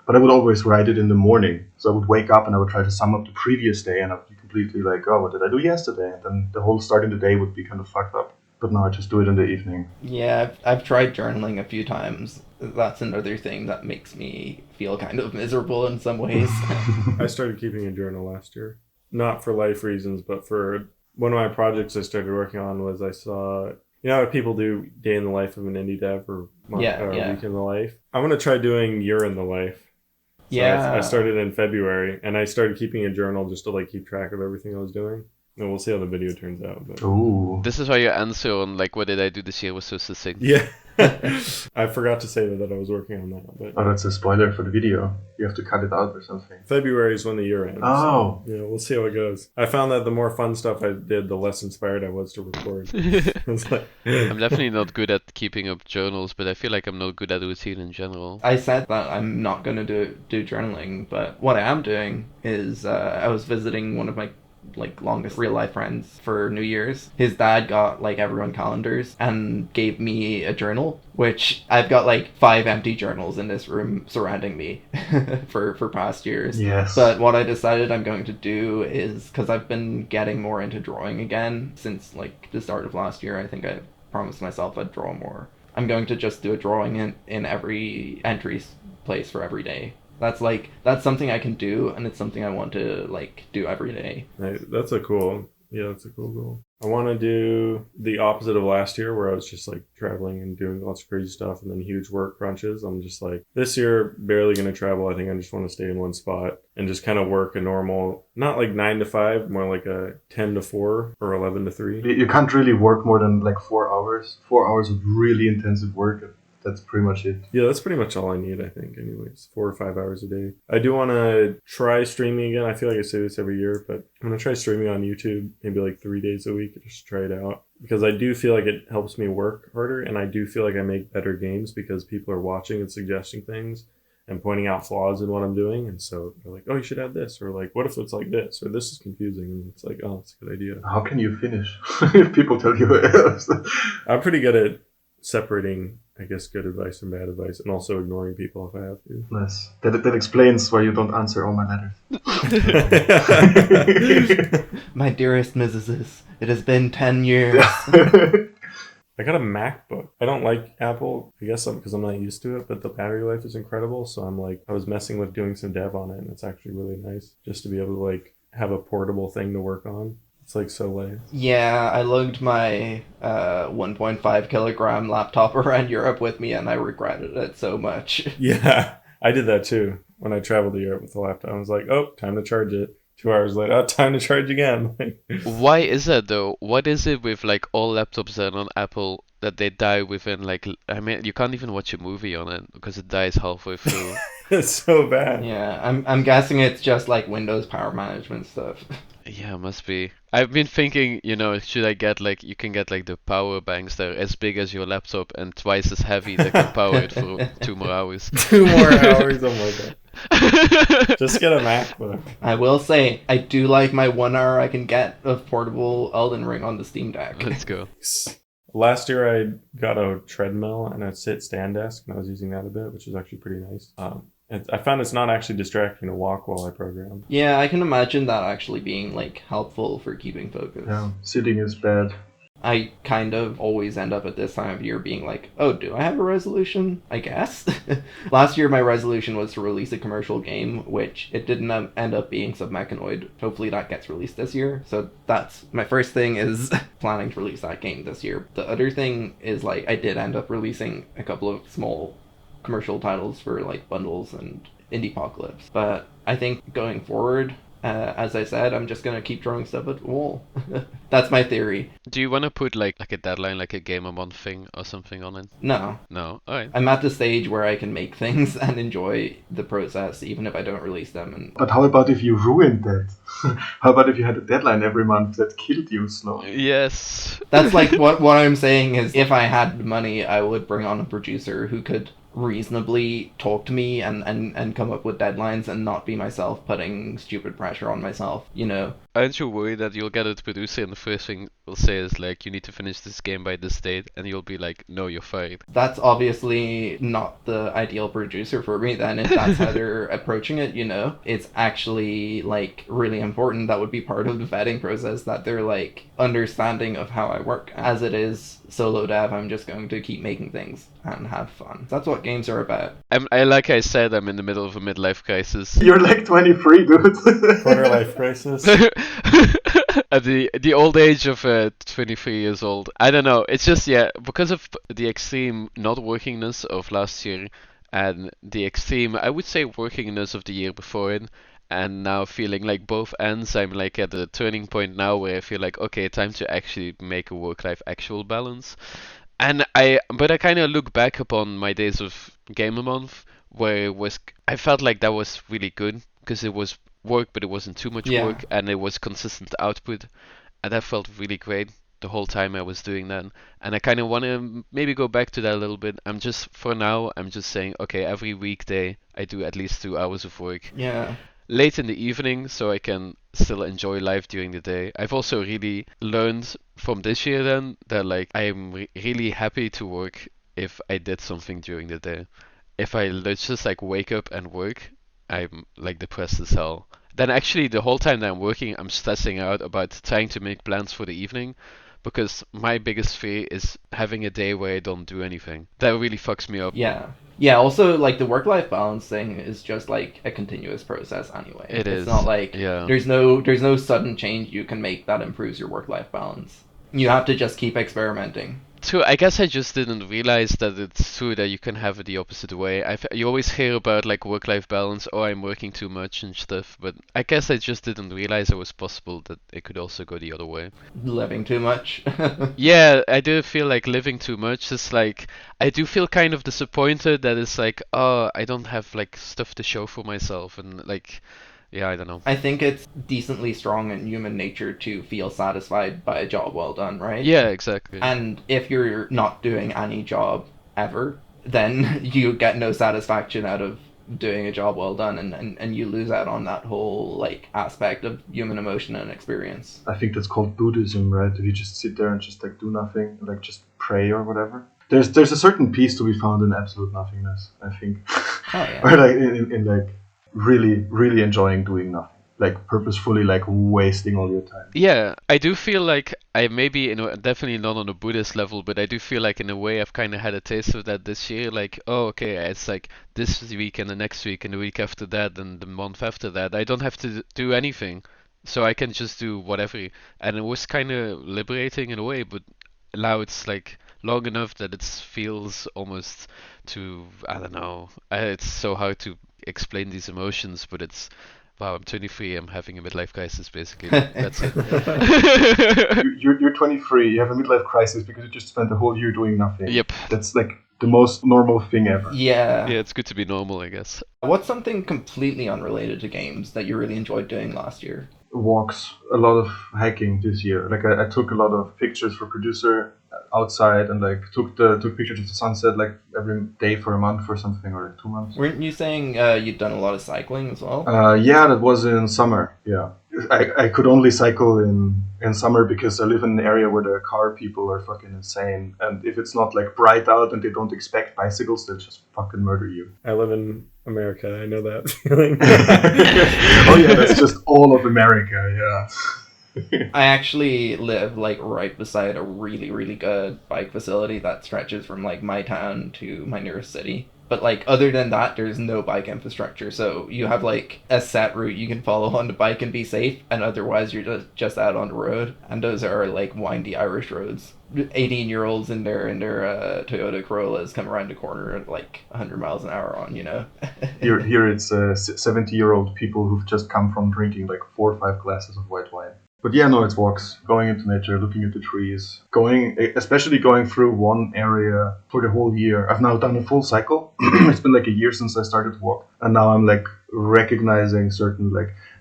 But I would always write it in the morning. So I would wake up and I would try to sum up the previous day, and I'd be completely like, oh, what did I do yesterday? And then the whole start in the day would be kind of fucked up. But now I just do it in the evening. Yeah, I've tried journaling a few times. That's another thing that makes me feel kind of miserable in some ways. I started keeping a journal last year. Not for life reasons, but for one of my projects I started working on was I saw, you know how people do day in the life of an indie dev or week in the life? I'm going to try doing year in the life. So I started in February, and I started keeping a journal just to like keep track of everything I was doing. And we'll see how the video turns out. But... Ooh. This is why your answer on like what did I do this year was so succinct. Yeah. I forgot to say that I was working on that. But oh, that's a spoiler for the video. You have to cut it out or something. February is when the year ends. Oh. So, we'll see how it goes. I found that the more fun stuff I did, the less inspired I was to record. I'm definitely not good at keeping up journals, but I feel like I'm not good at routine in general. I said that I'm not going to do journaling, but what I am doing is I was visiting one of my like longest real life friends for New Year's. His dad got like everyone calendars and gave me a journal, which I've got like 5 empty journals in this room surrounding me for past years. Yes. But what I decided I'm going to do is, because I've been getting more into drawing again since like the start of last year. I think I promised myself I'd draw more. I'm going to just do a drawing in every entry place for every day. That's something I can do, and it's something I want to like do every day. That's a cool goal. I want to do the opposite of last year, where I was just like traveling and doing lots of crazy stuff and then huge work crunches. I'm just like, this year, barely going to travel. I think I just want to stay in one spot and just kind of work a normal, not like 9 to 5, more like a 10 to 4 or 11 to 3. You can't really work more than like 4 hours. 4 hours of really intensive work. That's pretty much it. Yeah, that's pretty much all I need, I think, anyways. 4 or 5 hours a day. I do want to try streaming again. I feel like I say this every year, but I'm going to try streaming on YouTube maybe like 3 days a week, just try it out. Because I do feel like it helps me work harder, and I do feel like I make better games because people are watching and suggesting things and pointing out flaws in what I'm doing. And so they're like, oh, you should add this. Or like, what if it's like this? Or this is confusing. And it's like, oh, that's a good idea. How can you finish if people tell you else? I'm pretty good at separating, I guess, good advice and bad advice, and also ignoring people if I have to. Nice. That explains why you don't answer all my letters. My dearest Miziziziz, it has been 10 years. I I got a MacBook. I don't like Apple, I guess because I'm not used to it, but the battery life is incredible. So I'm like, I was messing with doing some dev on it, and it's actually really nice just to be able to like have a portable thing to work on. It's like so lame. Yeah, I lugged my 1.5 kilogram laptop around Europe with me, and I regretted it so much. Yeah, I did that too when I traveled to Europe with the laptop. I was like, oh, time to charge it. 2 hours later, oh, time to charge again. Why is that though? What is it with like all laptops that are on Apple that they die within like, I mean, you can't even watch a movie on it because it dies halfway through. It's so bad. Yeah, I'm guessing it's just like Windows power management stuff. Yeah, must be. I've been thinking, should I get like, you can get like the power banks that are as big as your laptop and twice as heavy that can power it for 2 more hours. 2 more hours, oh my god. Just get a MacBook. I will say, I do like my 1 hour I can get of portable Elden Ring on the Steam Deck. Let's go. Last year I got a treadmill and a sit-stand desk, and I was using that a bit, which is actually pretty nice. I found it's not actually distracting to walk while I program. Yeah, I can imagine that actually being like helpful for keeping focus. Yeah, sitting is bad. I kind of always end up at this time of year being like, oh, do I have a resolution? I guess. Last year, my resolution was to release a commercial game, which it didn't end up being Submechanoid. Hopefully that gets released this year. So that's my first thing is planning to release that game this year. The other thing is like I did end up releasing a couple of small commercial titles for like bundles and Indiepocalypse. But I think going forward, as I said, I'm just gonna keep throwing stuff at the wall. That's my theory. Do you want to put like a deadline, like a game a month thing or something on it? No. No? Alright. I'm at the stage where I can make things and enjoy the process, even if I don't release them. And But how about if you ruined that? How about if you had a deadline every month that killed you slowly? Yes. that's like what I'm saying is, if I had money, I would bring on a producer who could reasonably talk to me and come up with deadlines and not be myself putting stupid pressure on myself, Aren't you worried that you'll get a producer and the first thing will say is like, you need to finish this game by this date, and you'll be like, no, you're fired. That's obviously not the ideal producer for me then, if that's how they're approaching it, It's actually like really important. That would be part of the vetting process, that they're like understanding of how I work. As it is solo dev, I'm just going to keep making things and have fun. That's what games are about. Like I said, I'm in the middle of a midlife crisis. You're like 23, dude. Quarter life crisis. At the old age of 23 years old. I don't know. It's just, because of the extreme not workingness of last year and the extreme, I would say, workingness of the year before it, and now feeling like both ends, I'm like at a turning point now where I feel like, okay, time to actually make a work-life actual balance. And I kind of look back upon my days of Game a Month, where I felt like that was really good, because it was work, but it wasn't too much work, and it was consistent output, and that felt really great the whole time I was doing that. And I kind of want to maybe go back to that a little bit. For now, I'm just saying, okay, every weekday I do at least 2 hours of work. Yeah. Late in the evening, so I can still enjoy life during the day. I've also really learned from this year then that like I'm really happy to work if I did something during the day. If I just like wake up and work, I'm like depressed as hell. Then actually the whole time that I'm working, I'm stressing out about trying to make plans for the evening, because my biggest fear is having a day where I don't do anything. That really fucks me up. Yeah, also, like, the work-life balance thing is just, like, a continuous process anyway. It's not like there's no sudden change you can make that improves your work-life balance. You have to just keep experimenting. True, I guess I just didn't realize that it's true that you can have it the opposite way. You always hear about like work-life balance, or I'm working too much and stuff, but I guess I just didn't realize it was possible that it could also go the other way. Living too much. Yeah, I do feel like living too much is like, I do feel kind of disappointed that it's like, oh, I don't have like stuff to show for myself, and like, yeah, I don't know. I think it's decently strong in human nature to feel satisfied by a job well done, right? Yeah, exactly. And if you're not doing any job ever, then you get no satisfaction out of doing a job well done, and you lose out on that whole like aspect of human emotion and experience. I think that's called Buddhism, right? If you just sit there and just like do nothing, like just pray or whatever. There's a certain peace to be found in absolute nothingness, I think. Oh yeah. Or like in like really, really enjoying doing nothing. like purposefully like wasting all your time. Yeah, I do feel like I maybe, definitely not on a Buddhist level, but I do feel like in a way I've kind of had a taste of that this year. Like, oh, okay, it's like this week and the next week and the week after that and the month after that. I don't have to do anything, so I can just do whatever. And it was kind of liberating in a way, but now it's like long enough that it feels almost too, I don't know. It's so hard to explain these emotions, but it's. Wow, I'm 23. I'm having a midlife crisis, basically. That's it. You're 23. You have a midlife crisis because you just spent a whole year doing nothing. Yep. That's like the most normal thing ever. Yeah. Yeah, it's good to be normal, I guess. What's something completely unrelated to games that you really enjoyed doing last year? Walks, a lot of hiking this year. Like I took a lot of pictures for producer outside and like took pictures of the sunset like every day for a month or something, or like 2 months. Weren't you saying you'd done a lot of cycling as well? Yeah, that was in summer. Yeah, I could only cycle in summer because I live in an area where the car people are fucking insane, and if it's not like bright out and they don't expect bicycles, they'll just fucking murder you. I live in America. I know that feeling. Oh yeah, that's just all of America. Yeah. I actually live like right beside a really, really good bike facility that stretches from like my town to my nearest city. But like other than that, there's no bike infrastructure. So you have like a set route you can follow on the bike and be safe, and otherwise you're just out on the road. And those are like windy Irish roads. 18-year-olds in their Toyota Corollas come around the corner at like 100 miles an hour on, you know. Here it's 70-year-old people who've just come from drinking like 4 or 5 glasses of white wine. But yeah, no, it's walks, going into nature, looking at the trees, especially going through one area for the whole year. I've now done a full cycle. It's been like a year since I started to walk, and now I'm like recognizing certain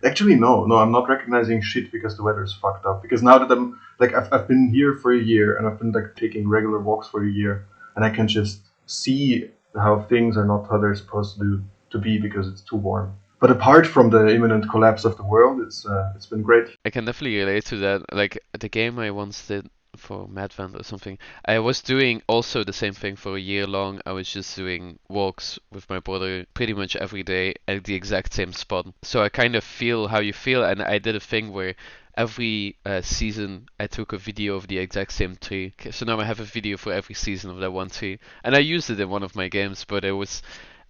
actually no, I'm not recognizing shit because the weather is fucked up. Because now that I'm like I've been here for a year and I've been like taking regular walks for a year, and I can just see how things are not how they're supposed to be because it's too warm. But apart from the imminent collapse of the world, it's been great. I can definitely relate to that. Like the game I once did for Madvent or something, I was doing also the same thing for a year long. I was just doing walks with my brother pretty much every day at the exact same spot. So I kind of feel how you feel, and I did a thing where every season I took a video of the exact same tree. So now I have a video for every season of that one tree, and I used it in one of my games. But it was,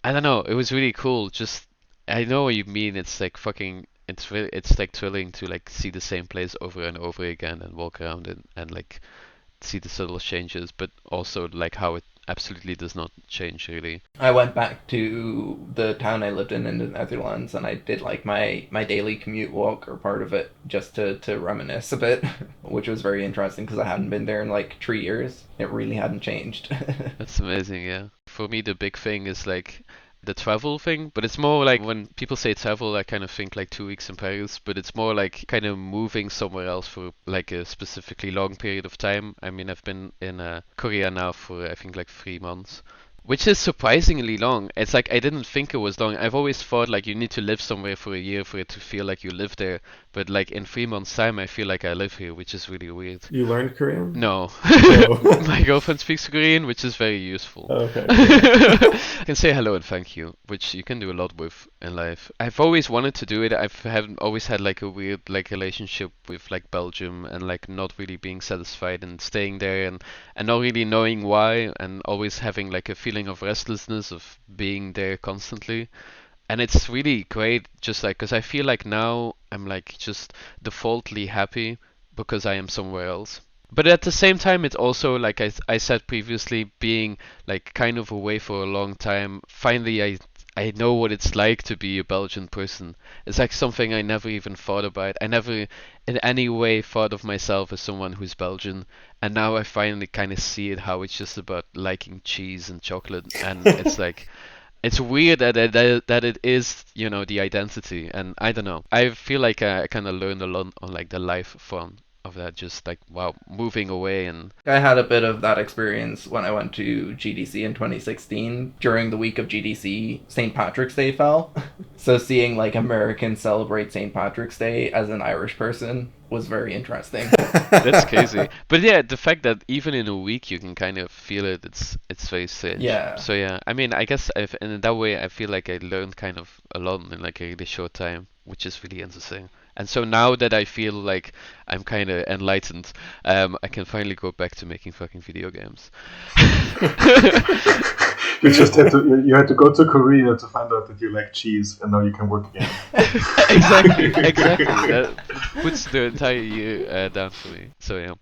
I don't know, it was really cool. Just I know what you mean. It's like fucking. It's like thrilling to like see the same place over and over again and walk around it and like see the subtle changes, but also like how it absolutely does not change really. I went back to the town I lived in the Netherlands, and I did like my daily commute walk or part of it just to reminisce a bit, which was very interesting because I hadn't been there in like 3 years. It really hadn't changed. That's amazing, yeah. For me, the big thing is like the travel thing, but it's more like when people say travel, I kind of think like 2 weeks in Paris, but it's more like kind of moving somewhere else for like a specifically long period of time. I mean, I've been in Korea now for I think like 3 months, which is surprisingly long. It's like I didn't think it was long. I've always thought like you need to live somewhere for a year for it to feel like you live there, but like in 3 months time I feel like I live here, which is really weird. You learned Korean? No. Oh. My girlfriend speaks Korean, which is very useful. Oh, okay. I can say hello and thank you, which you can do a lot with in life. I've always wanted to do it. Haven't always had like a weird like relationship with like Belgium and like not really being satisfied and staying there and not really knowing why, and always having like a feeling of restlessness of being there constantly. And it's really great just like because I feel like now I'm like just defaultly happy because I am somewhere else. But at the same time, it's also like I said previously, being like kind of away for a long time. Finally, I know what it's like to be a Belgian person. It's like something I never even thought about. I never in any way thought of myself as someone who's Belgian. And now I finally kind of see it, how it's just about liking cheese and chocolate. And it's like, it's weird that it is, you know, the identity. And I don't know. I feel like I kind of learned a lot on like the life front of that, just like wow, moving away. And I had a bit of that experience when I went to GDC in 2016. During the week of GDC, St. Patrick's Day fell. So seeing like Americans celebrate St. Patrick's Day as an Irish person was very interesting. That's crazy. But yeah, the fact that even in a week you can kind of feel it, it's very strange. Yeah. So yeah, I mean, I guess in that way I feel like I learned kind of a lot in like a really short time which is really interesting. And so now that I feel like I'm kind of enlightened, I can finally go back to making fucking video games. You just had to go to Korea to find out that you like cheese, and now you can work again. Exactly. That puts the entire year down for me. So yeah.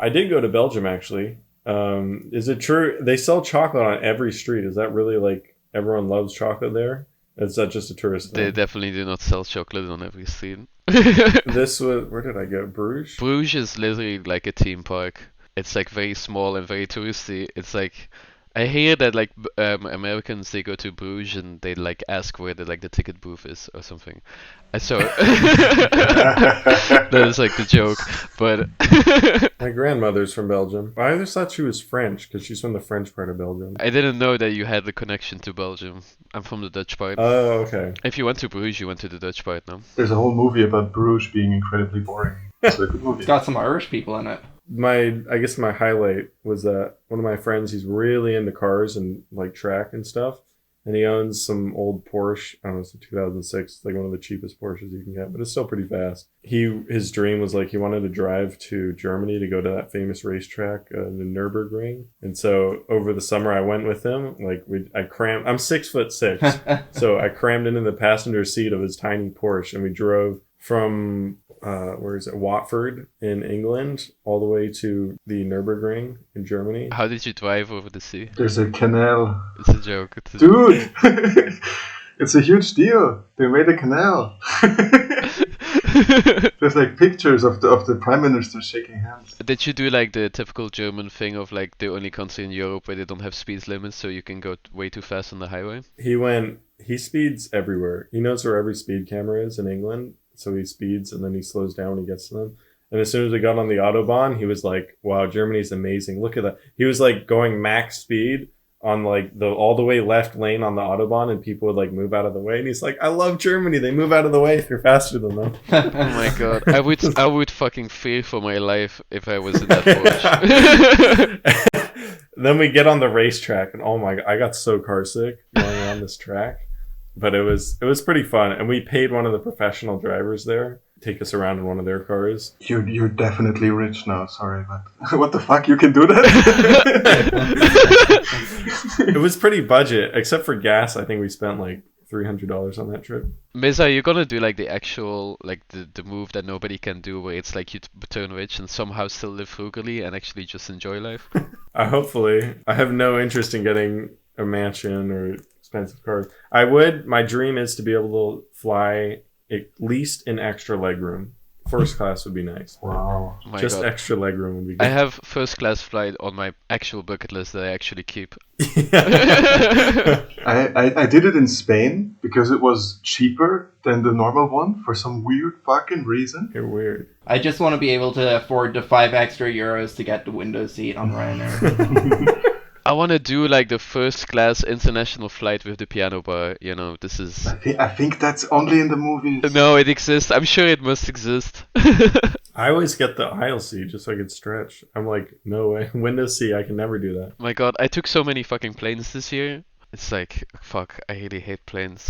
I did go to Belgium actually. Is it true they sell chocolate on every street? Is that really like everyone loves chocolate there? Is that just a tourist thing? They definitely do not sell chocolate on every street. This was, where did I go? Bruges? Bruges is literally like a theme park. It's like very small and very touristy. It's like, I hear that like Americans, they go to Bruges and they like ask where the ticket booth is or something. So that is like the joke. But my grandmother's from Belgium. I always thought she was French because she's from the French part of Belgium. I didn't know that you had the connection to Belgium. I'm from the Dutch part. Oh, okay. If you went to Bruges, you went to the Dutch part, no? There's a whole movie about Bruges being incredibly boring. It's a good movie. It's got some Irish people in it. I guess my highlight was that one of my friends, he's really into cars and like track and stuff, and he owns some old Porsche. I don't know, it's a 2006, like one of the cheapest Porsches you can get, but it's still pretty fast. His dream was like he wanted to drive to Germany to go to that famous racetrack, the Nürburgring. And so over the summer, I went with him. Like I'm 6'6", so I crammed into the passenger seat of his tiny Porsche, and we drove from where is it, Watford in England, all the way to the Nürburgring in Germany. How did you drive over the sea? There's a canal. It's a joke. Dude! It's a huge deal. They made a canal. There's like pictures of the prime minister shaking hands. Did you do like the typical German thing of like the only country in Europe where they don't have speed limits, so you can go way too fast on the highway? He speeds everywhere. He knows where every speed camera is in England. So he speeds and then he slows down when he gets to them. And as soon as we got on the Autobahn, he was like, wow, Germany's amazing. Look at that. He was like going max speed on like the all the way left lane on the Autobahn, and people would like move out of the way. And he's like, I love Germany. They move out of the way if you're faster than them. Oh my god. I would fucking fear for my life if I was in that Porsche. Then we get on the racetrack, and oh my god, I got so car sick going around this track. But it was pretty fun, and we paid one of the professional drivers there to take us around in one of their cars. You're definitely rich now. Sorry, but what the fuck? You can do that? It was pretty budget, except for gas. I think we spent like $300 on that trip. Miz, are you gonna do like the actual like the move that nobody can do, where it's like you turn rich and somehow still live frugally and actually just enjoy life? Hopefully, I have no interest in getting a mansion or expensive cars. My dream is to be able to fly at least in extra legroom. First class would be nice. Wow. Oh my Just god. extra legroom would be good. I have first class flight on my actual bucket list that I actually keep. I did it in Spain because it was cheaper than the normal one for some weird fucking reason. You're weird. I just want to be able to afford the €5 extra to get the window seat on Ryanair. I want to do like the first class international flight with the piano bar. You know, this is... I think that's only in the movies. No, it exists. I'm sure it must exist. I always get the aisle seat just so I could stretch. I'm like, no way. Window seat, I can never do that. My god, I took so many fucking planes this year. It's like, fuck, I really hate planes.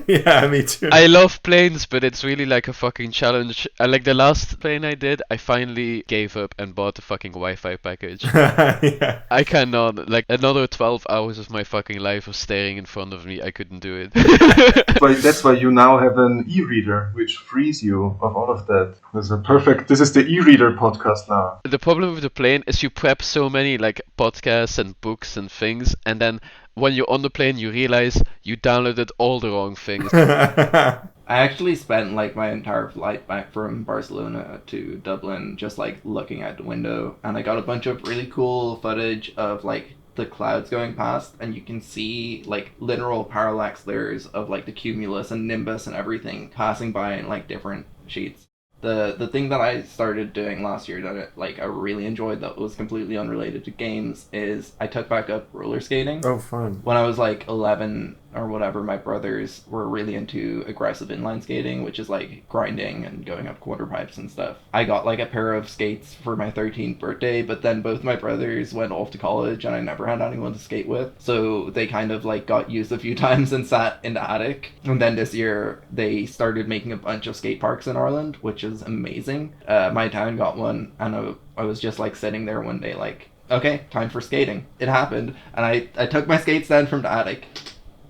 Yeah, me too. I love planes, but it's really like a fucking challenge. Like the last plane I did, I finally gave up and bought the fucking Wi-Fi package. Yeah. I cannot, like another 12 hours of my fucking life of staring in front of me, I couldn't do it. That's why you now have an e-reader, which frees you of all of that. This is the e-reader podcast now. The problem with the plane is you prep so many like podcasts and books and things, and then when you're on the plane you realize you downloaded all the wrong things. I actually spent like my entire flight back from Barcelona to Dublin just like looking out the window, and I got a bunch of really cool footage of like the clouds going past, and you can see like literal parallax layers of like the cumulus and nimbus and everything passing by in like different sheets. The thing that I started doing last year that I really enjoyed that was completely unrelated to games is I took back up roller skating. Oh, fun. When I was like 11, or whatever, my brothers were really into aggressive inline skating, which is like grinding and going up quarter pipes and stuff. I got like a pair of skates for my 13th birthday, but then both my brothers went off to college and I never had anyone to skate with. So they kind of like got used a few times and sat in the attic. And then this year they started making a bunch of skate parks in Ireland, which is amazing. My town got one, and I was just like sitting there one day like, okay, time for skating. It happened, and I took my skates down from the attic.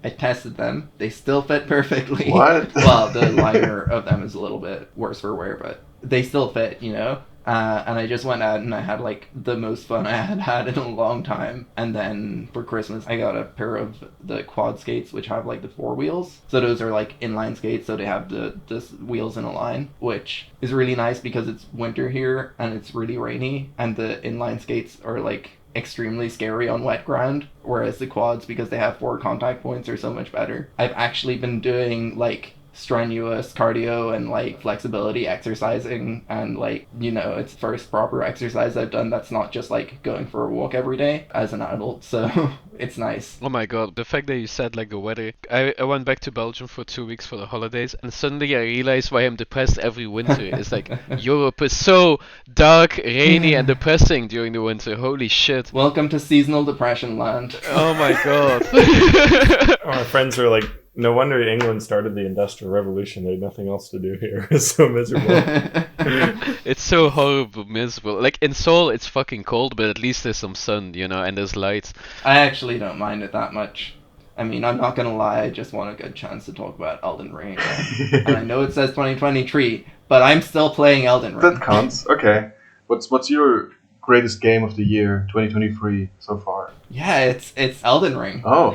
I tested them. They still fit perfectly. What? Well, the liner of them is a little bit worse for wear, but they still fit, you know? And I just went out and I had like the most fun I had had in a long time. And then for Christmas, I got a pair of the quad skates, which have like the 4 wheels. So those are like inline skates, so they have the wheels in a line, which is really nice because it's winter here and it's really rainy. And the inline skates are like extremely scary on wet ground, whereas the quads, because they have 4 contact points, are so much better. I've actually been doing like strenuous cardio and like flexibility exercising, and like, you know, it's the first proper exercise I've done that's not just like going for a walk every day as an adult, so it's nice. Oh my god, the fact that you said like the weather. I went back to Belgium for 2 weeks for the holidays, and suddenly I realized why I'm depressed every winter. It's like Europe is so dark, rainy, and depressing during the winter. Holy shit. Welcome to seasonal depression land. Oh my god. Our friends are like, no wonder England started the Industrial Revolution. They had nothing else to do here. It's so miserable. It's so horrible, miserable. Like in Seoul, it's fucking cold, but at least there's some sun, you know, and there's lights. I actually don't mind it that much. I mean, I'm not gonna lie, I just want a good chance to talk about Elden Ring. And I know it says 2023, but I'm still playing Elden Ring. That counts. Okay. What's your greatest game of the year 2023 so far? Yeah, it's Elden Ring. Oh.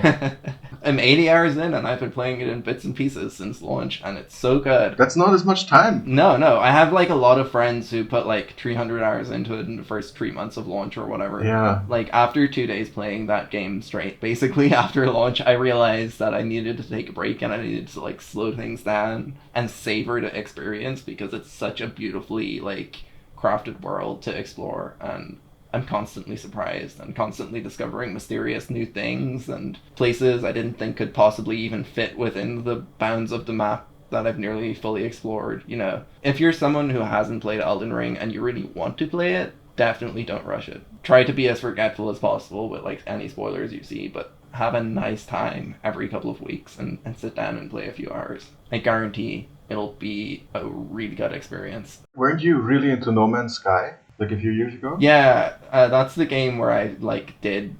I'm 80 hours in and I've been playing it in bits and pieces since launch, and it's so good. That's not as much time. No, I have like a lot of friends who put like 300 hours into it in the first 3 months of launch or whatever. Yeah. Like after 2 days playing that game straight, basically after launch, I realized that I needed to take a break and I needed to like slow things down and savor the experience, because it's such a beautifully like crafted world to explore, and I'm constantly surprised and constantly discovering mysterious new things and places I didn't think could possibly even fit within the bounds of the map that I've nearly fully explored. You know, if you're someone who hasn't played Elden Ring and you really want to play it, definitely don't rush it. Try to be as forgetful as possible with like any spoilers you see, but have a nice time every couple of weeks and sit down and play a few hours. I guarantee it'll be a really good experience. Weren't you really into No Man's Sky like a few years ago? Yeah, that's the game where I like did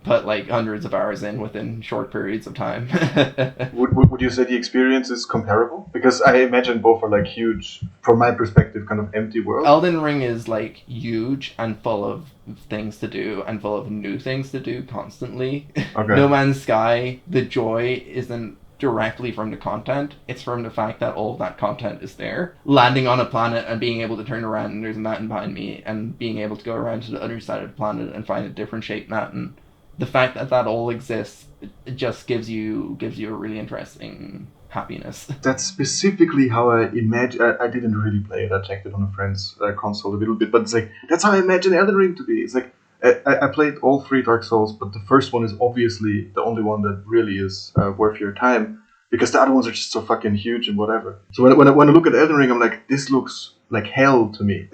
put like hundreds of hours in within short periods of time. Would you say the experience is comparable? Because I imagine both are like huge, from my perspective, kind of empty worlds. Elden Ring is like huge and full of things to do and full of new things to do constantly. Okay. No Man's Sky, the joy isn't directly from the content, it's from the fact that all of that content is there. Landing on a planet and being able to turn around and there's a mountain behind me, and being able to go around to the other side of the planet and find a different shaped mountain. The fact that that all exists, it just gives you a really interesting happiness. That's specifically how I imagine. I didn't really play it. I checked it on a friend's console a little bit, but it's like that's how I imagine Elden Ring to be. It's like I played all 3 Dark Souls, but the first one is obviously the only one that really is worth your time, because the other ones are just so fucking huge and whatever. So when I look at Elden Ring, I'm like, this looks like hell to me.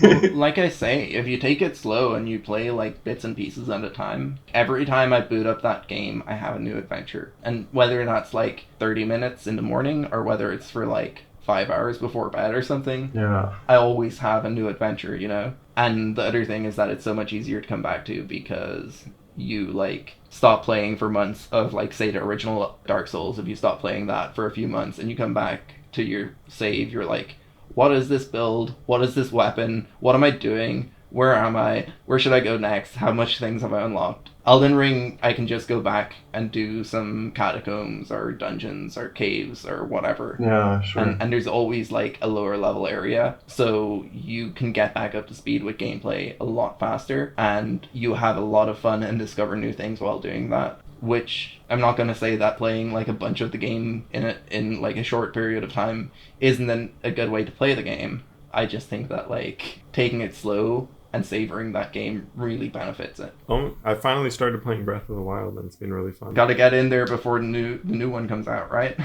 Well, like I say, if you take it slow and you play like bits and pieces at a time, every time I boot up that game, I have a new adventure. And whether that's like 30 minutes in the morning or whether it's for like 5 hours before bed or something, Yeah. I always have a new adventure, you know? And the other thing is that it's so much easier to come back to, because you like stop playing for months of like, say, the original Dark Souls. If you stop playing that for a few months and you come back to your save, you're like, what is this build? What is this weapon? What am I doing? Where am I? Where should I go next? How much things have I unlocked? Elden Ring, I can just go back and do some catacombs or dungeons or caves or whatever. Yeah, sure. And there's always like a lower level area, so you can get back up to speed with gameplay a lot faster, and you have a lot of fun and discover new things while doing that. Which I'm not going to say that playing like a bunch of the game in like a short period of time isn't a good way to play the game. I just think that like taking it slow and savoring that game really benefits it. I finally started playing Breath of the Wild, and it's been really fun. Got to get in there before the new one comes out, right?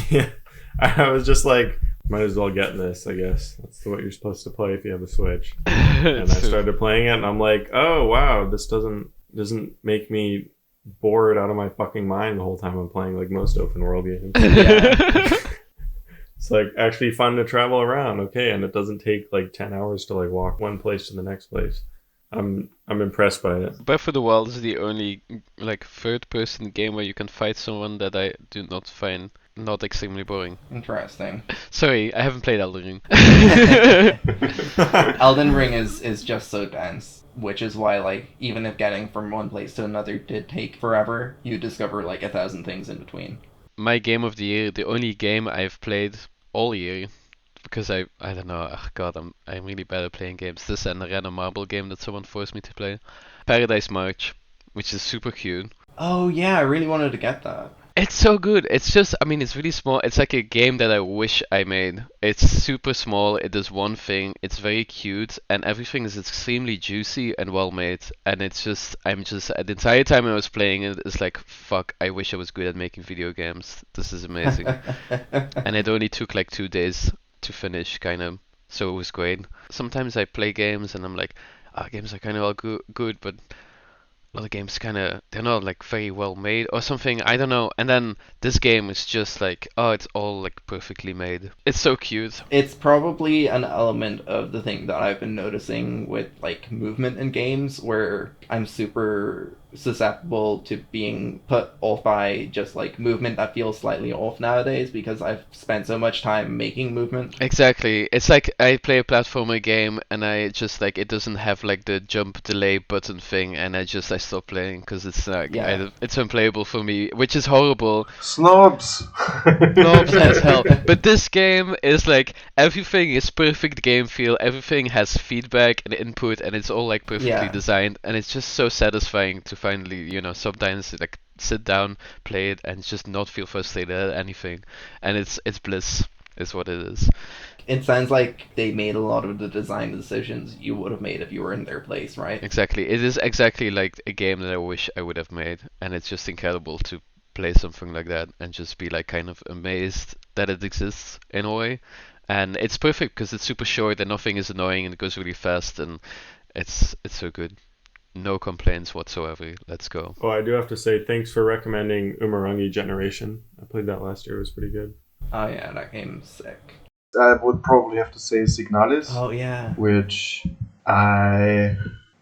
Yeah, I was just like, might as well get this, I guess. That's what you're supposed to play if you have a Switch. And I started playing it, and I'm like, oh wow, this doesn't make me bored out of my fucking mind the whole time I'm playing, like most open world games. Yeah. It's like actually fun to travel around, okay, and it doesn't take like 10 hours to like walk one place to the next place. I'm impressed by it. Breath of the Wild is the only like third-person game where you can fight someone that I do not find not extremely boring. Interesting. Sorry, I haven't played Elden Ring. Elden Ring is just so dense, which is why, like, even if getting from one place to another did take forever, you discover like 1,000 things in between. My game of the year, the only game I've played all year, because I don't know, oh god, I'm really bad at playing games. This and a random marble game that someone forced me to play. Paradise March, which is super cute. Oh yeah, I really wanted to get that. It's so good. It's just, I mean, it's really small. It's like a game that I wish I made. It's super small. It does one thing. It's very cute, and everything is extremely juicy and well made. And it's just, the entire time I was playing it, it's like, fuck, I wish I was good at making video games. This is amazing. And it only took like 2 days to finish, kind of. So it was great. Sometimes I play games and I'm like, games are kind of all good, but other games they're not like very well made or something, I don't know. And then this game is just like, oh, it's all like perfectly made. It's so cute. It's probably an element of the thing that I've been noticing with like movement in games, where I'm super susceptible to being put off by just like movement that feels slightly off nowadays, because I've spent so much time making movement. Exactly. It's like I play a platformer game and I just like, it doesn't have like the jump delay button thing, and I stop playing because it's like, it's unplayable for me, which is horrible. Snobs! Snobs as hell. But this game is like, everything is perfect game feel, everything has feedback and input, and it's all like perfectly designed, and it's just so satisfying to finally, sometimes like sit down, play it, and just not feel frustrated at anything. And it's bliss, is what it is. It sounds like they made a lot of the design decisions you would have made if you were in their place, right? Exactly. It is exactly like a game that I wish I would have made, and it's just incredible to play something like that and just be like kind of amazed that it exists in a way. And it's perfect because it's super short and nothing is annoying and it goes really fast, and it's so good. No complaints whatsoever. Let's go. Oh, I do have to say thanks for recommending Umurangi Generation. I played that last year. It was pretty good. Oh yeah, that game's sick. I would probably have to say Signalis. Oh yeah. Which I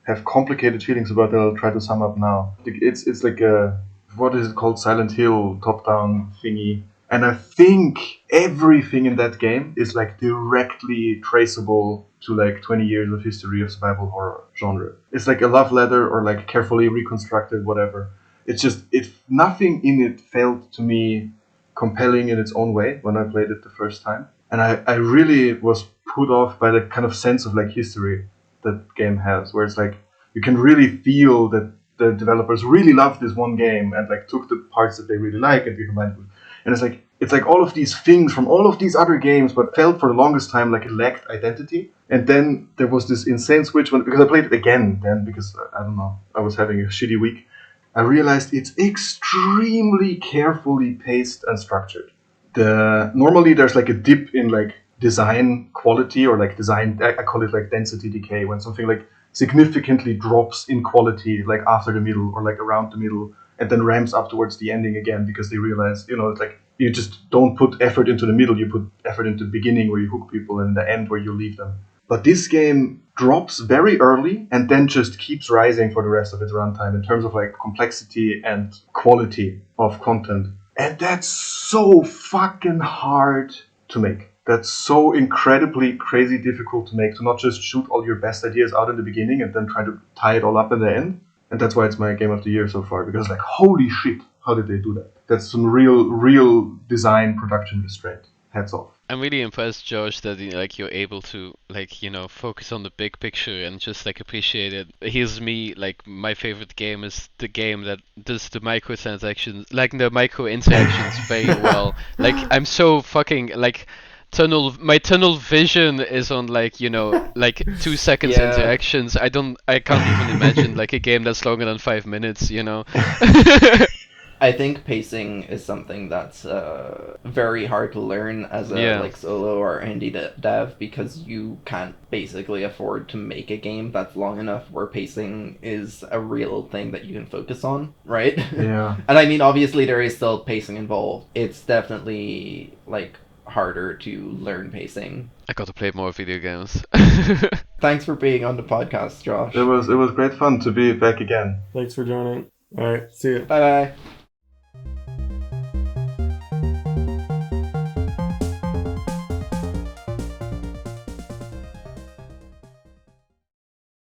have complicated feelings about that I'll try to sum up now. It's like a, what is it called, Silent Hill top-down thingy. And I think everything in that game is like directly traceable to like 20 years of history of survival horror genre. It's like a love letter or like carefully reconstructed whatever. It's just, nothing in it felt to me compelling in its own way when I played it the first time. And I really was put off by the kind of sense of like history that game has, where it's like you can really feel that the developers really loved this one game and like took the parts that they really like and recombined with. And it's like all of these things from all of these other games, but felt for the longest time like it lacked identity. And then there was this insane switch because I played it again then, because I don't know, I was having a shitty week. I realized it's extremely carefully paced and structured. Normally there's like a dip in like design quality or like design, I call it like density decay, when something like significantly drops in quality like after the middle or like around the middle, and then ramps up towards the ending again because they realize, it's like you just don't put effort into the middle, you put effort into the beginning where you hook people and the end where you leave them. But this game drops very early and then just keeps rising for the rest of its runtime in terms of like complexity and quality of content. And that's so fucking hard to make. That's so incredibly crazy difficult to make, to not just shoot all your best ideas out in the beginning and then try to tie it all up in the end. And that's why it's my game of the year so far, because like, holy shit, how did they do that? That's some real design production restraint. Hats off. I'm really impressed, Josh, that you're able to focus on the big picture and just like appreciate it. Here's me, like my favorite game is the game that does the microtransactions, like the micro interactions very well. Like I'm so fucking like my tunnel vision is on like, you know, like 2 seconds Yeah. interactions. I can't even imagine like a game that's longer than 5 minutes, you know. I think pacing is something that's very hard to learn as a like solo or indie dev, because you can't basically afford to make a game that's long enough where pacing is a real thing that you can focus on, right? Yeah. And I mean, obviously there is still pacing involved. It's definitely like harder to learn pacing. I got to play more video games. Thanks for being on the podcast, Josh. It was great fun to be back again. Thanks for joining. All right, see you. Bye bye.